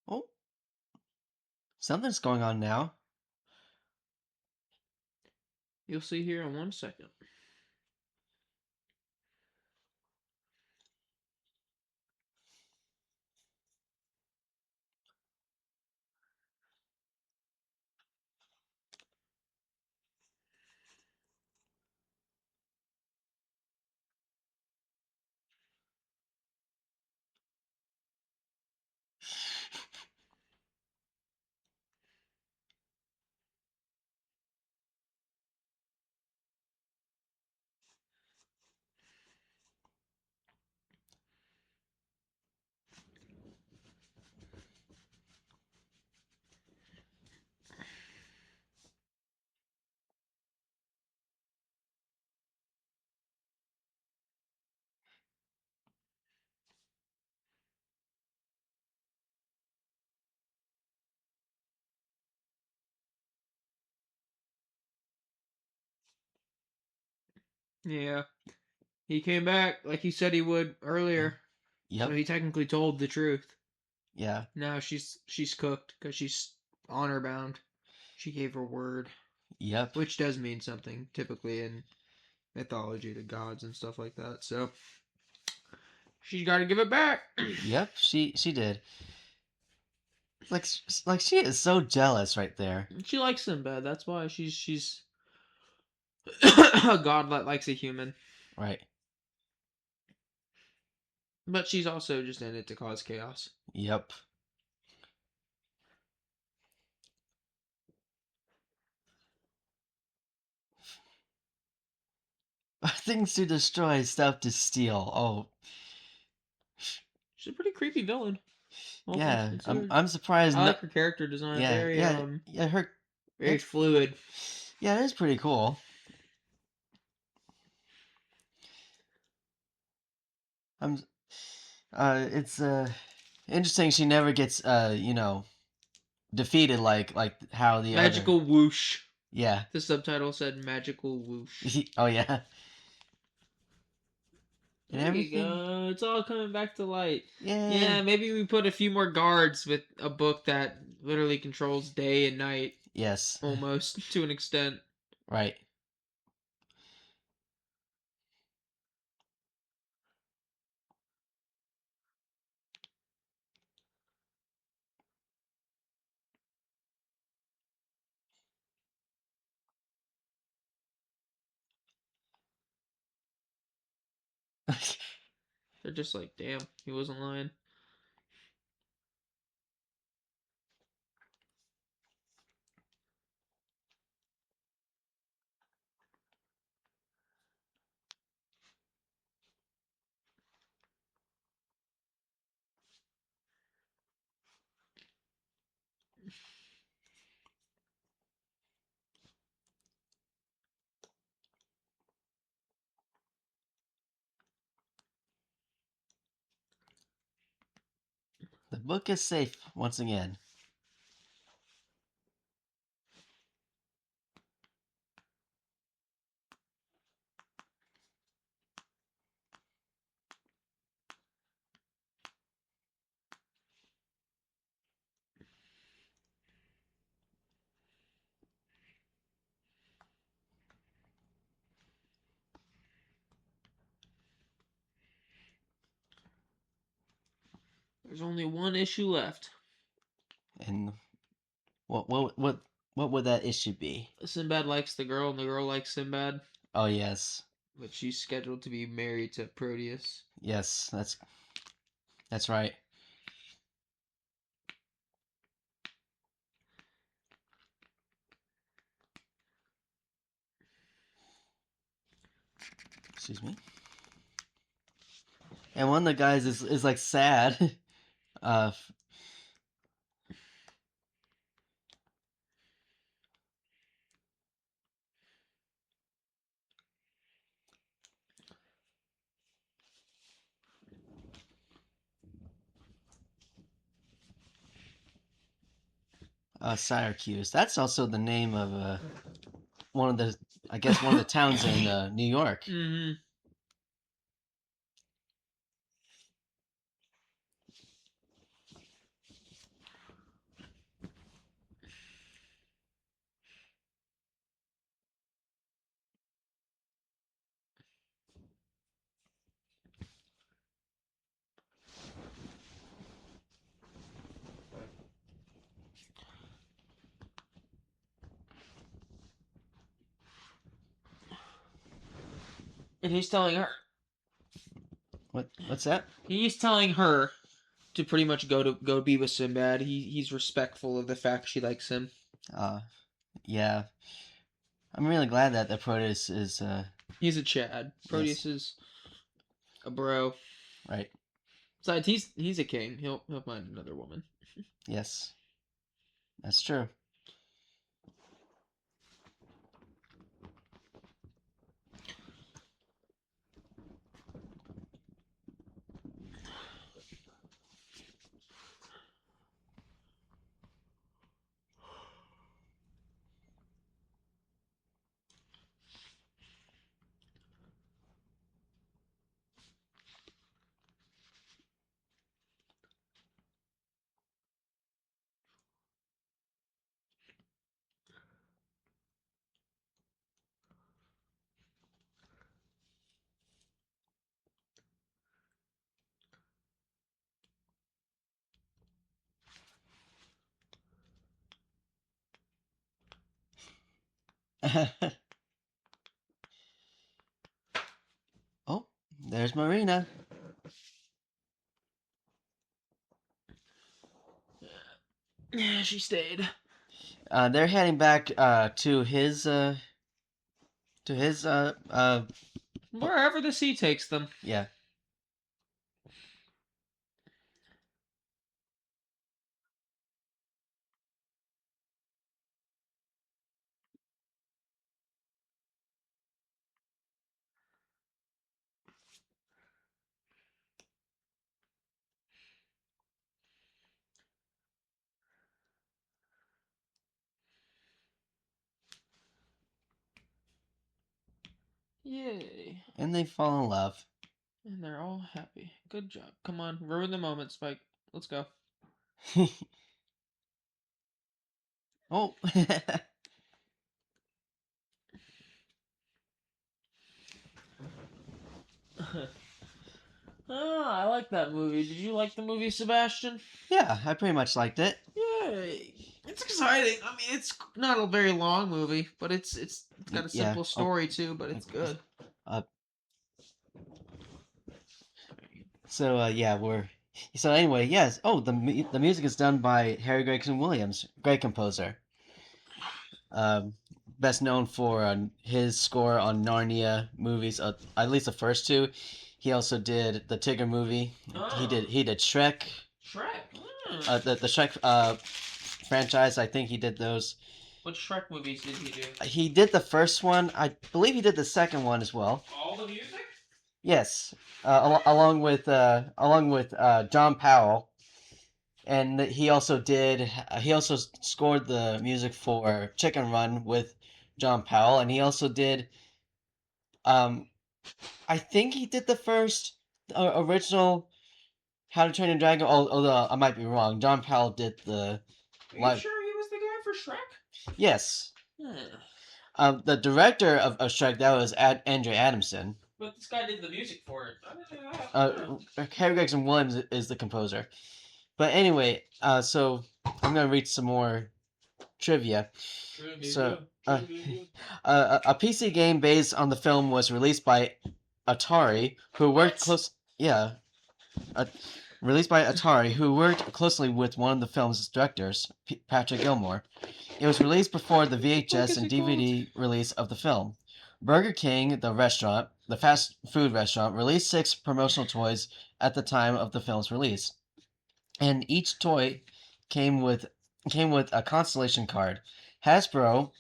Oh, something's going on now. You'll see here in 1 second. Yeah. He came back like he said he would earlier. So Yep. he technically told the truth. Yeah. Now she's cooked because she's honor bound. She gave her word, Yep. which does mean something typically in mythology to gods and stuff like that. So she's got to give it back. Yep. She did. Like like she is so jealous right there. She likes Sinbad. That's why she's a god that likes a human. Right. But she's also just in it to cause chaos. Yep. Things to destroy, stuff to steal. Oh, She's a pretty creepy villain. All things yeah. considered. I'm surprised. I No, like her character design. yeah, Very yeah, yeah. very It, fluid. yeah, it is pretty cool. I'm. It's interesting. She never gets defeated like how the other. Magical whoosh. Yeah. The subtitle said magical whoosh. Oh yeah. And There you everything. go. It's all coming back to light. Yeah. Yeah, maybe we put a few more guards with a book that literally controls day and night Yes. almost to an extent. Right. They're just like, damn, he wasn't lying. The book is safe once again. There's only one issue left. And what would that issue be? Sinbad likes the girl, and the girl likes Sinbad, Oh yes. but she's scheduled to be married to Proteus. Yes, that's right. Excuse me. And one of the guys is like sad. uh Syracuse. That's also the name of one of the I guess one of the towns in New York. Mm-hmm. And he's telling her. What's that? He's telling her to pretty much go be with Sinbad. He's respectful of the fact she likes him. Yeah. I'm really glad that the Proteus is He's a Chad. Proteus yes, is a bro. right. Besides, he's a king. He'll find another woman. Yes. That's true. Oh, there's Marina. Yeah, she stayed. They're heading back to his Wherever the sea takes them. yeah. Yay. And they fall in love. And they're all happy. Good job. Come on, ruin the moment, Spike. Let's go. Oh. I like that movie. Did you like the movie, Sebastian? Yeah, I pretty much liked it. Yay! It's exciting. I mean, it's not a very long movie, but it's got a Yeah. simple story too, but it's good. Uh, yeah, we're so anyway, yes. Oh, the music is done by Harry Gregson Williams, great composer. Um, Best known for his score on Narnia movies, at least the first two. He also did the Tigger movie. He did Shrek. Shrek. The Shrek franchise. I think he did those. What Shrek movies did he do? He did the first one. I believe he did the second one as well. All the music? Yes, along with John Powell, and he also scored the music for Chicken Run with John Powell, and he also did um I think he did the first original How to Train Your Dragon. Although I might be wrong. John Powell did the Are you live. sure he was the guy for Shrek? Yes. Huh. The director of Shrek, that was Andrew Adamson. But this guy did the music for it. Harry Gregson Williams is the composer. But anyway, so I'm gonna read some more trivia. So, a PC game based on the film was released by Atari, who worked close. Yeah, released by Atari, who worked closely with one of the film's directors, Patrick Gilmore. It was released before the VHS and DVD release of the film. Burger King, the restaurant, the fast food restaurant, released 6 promotional toys at the time of the film's release, and each toy came with a constellation card. Hasbro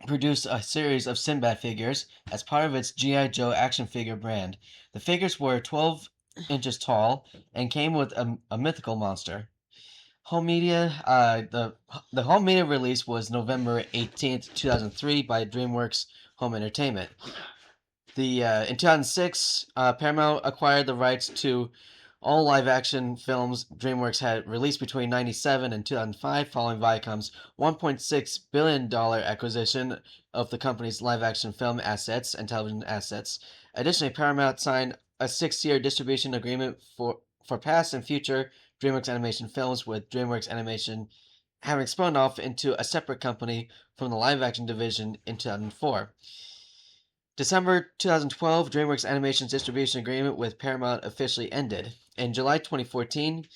produced a series of Sinbad figures as part of its G.I. Joe action figure brand. The figures were 12 inches tall and came with a mythical monster. Home media, the home media release was November 18th, 2003 by DreamWorks Home Entertainment. In 2006, Paramount acquired the rights to all live-action films DreamWorks had released between 1997 and 2005 following Viacom's $1.6 billion acquisition of the company's live-action film assets and television assets. Additionally, Paramount signed a 6-year distribution agreement for past and future DreamWorks Animation films, with DreamWorks Animation having spun off into a separate company from the live-action division in 2004. December 2012, DreamWorks Animation's distribution agreement with Paramount officially ended. In July 2014,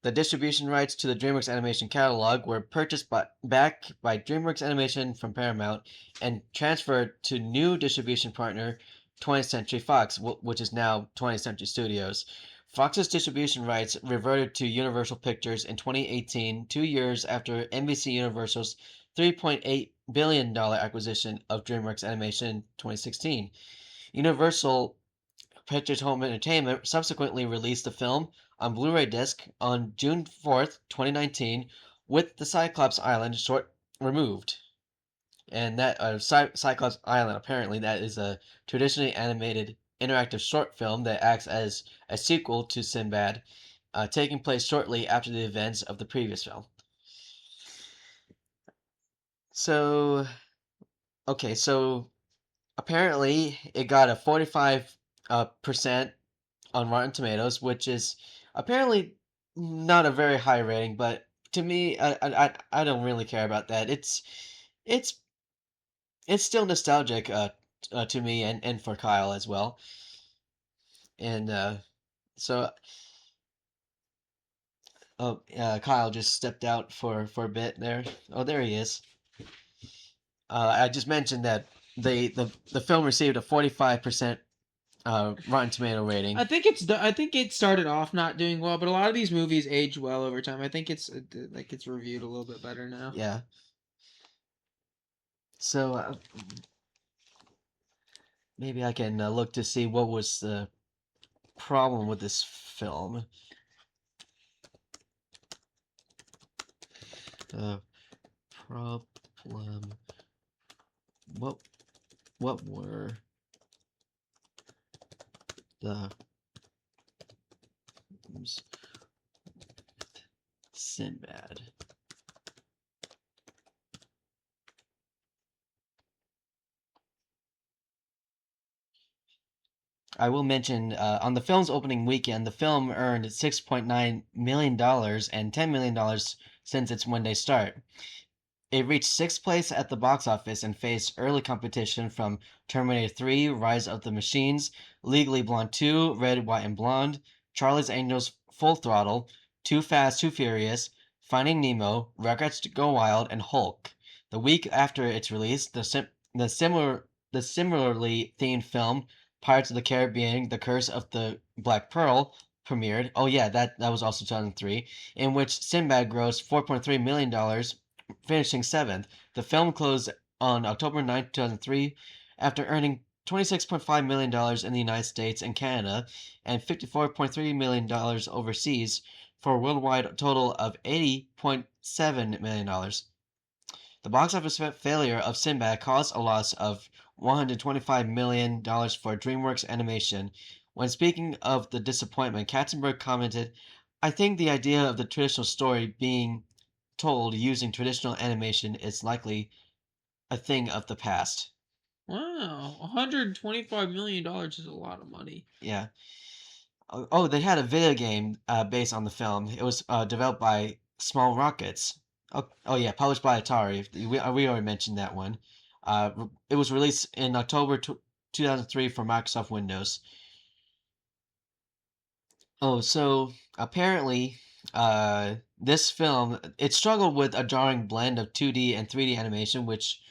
the distribution rights to the DreamWorks Animation catalog were purchased back by DreamWorks Animation from Paramount and transferred to new distribution partner 20th Century Fox, which is now 20th Century Studios. Fox's distribution rights reverted to Universal Pictures in 2018, 2 years after NBC Universal's $3.8 billion acquisition of DreamWorks Animation in 2016. Universal Pictures Home Entertainment subsequently released the film on Blu-ray disc on June 4th, 2019, with the Cyclops Island short removed. And that Cyclops Island, apparently, that is a traditionally animated interactive short film that acts as a sequel to Sinbad, taking place shortly after the events of the previous film. So, okay, so apparently it got a 45% on Rotten Tomatoes, which is apparently not a very high rating, but to me, I don't really care about that. It's it's still nostalgic to me and for Kyle as well. And so Kyle just stepped out for a bit there. Oh, there he is. I just mentioned that the film received a 45% Rotten Tomato rating. I think it started off not doing well, but a lot of these movies age well over time. I think it's like it's reviewed a little bit better now. Yeah. So maybe I can look to see what was the problem with this film. The problem. What what were the problems with Sinbad? I will mention on the film's opening weekend, the film earned $6.9 million and $10 million since its one day start. It reached sixth place at the box office and faced early competition from Terminator 3, Rise of the Machines, Legally Blonde 2, Red, White, and Blonde, Charlie's Angels Full Throttle, Too Fast, Too Furious, Finding Nemo, Regrets to Go Wild, and Hulk. The week after its release, the similarly themed film Pirates of the Caribbean: The Curse of the Black Pearl premiered. Oh yeah, that was also 2003, in which Sinbad grossed $4.3 million, finishing seventh. The film closed on October 9, 2003, after earning $26.5 million in the United States and Canada and $54.3 million overseas for a worldwide total of $80.7 million. The box office failure of Sinbad caused a loss of $125 million for DreamWorks Animation. When speaking of the disappointment, Katzenberg commented, I think the idea of the traditional story being told using traditional animation is likely a thing of the past. Wow, $125 is a lot of money. Yeah. Oh, they had a video game based on the film. It was developed by Small Rockets. Oh yeah, published by Atari. We already mentioned that one. It was released in October 2003 for Microsoft Windows. Oh, so apparently, this film it struggled with a jarring blend of 2D and 3D animation, which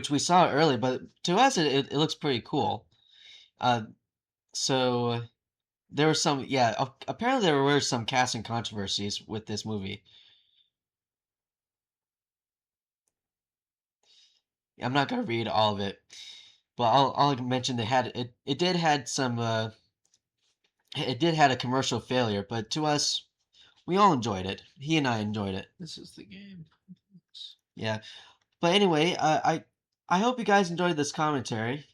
we saw earlier, but to us it looks pretty cool. Uh, so there were some, yeah, apparently there were some casting controversies with this movie. I'm not gonna read all of it, but I'll mention it did had some it did had a commercial failure, but to us we all enjoyed it. He and I enjoyed it. This is the game. Yeah. But anyway, I hope you guys enjoyed this commentary.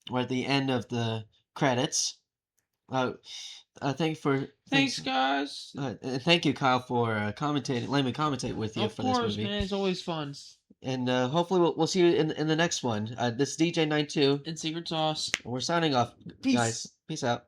We're at the end of the credits. Uh, Thanks, guys. thank you, Kyle, for commentating. Letting me commentate with you Of for this course, movie. man. It's always fun. And hopefully we'll see you in the next one. This is DJ92, And secret sauce. and we're signing off, Peace. guys. Peace out.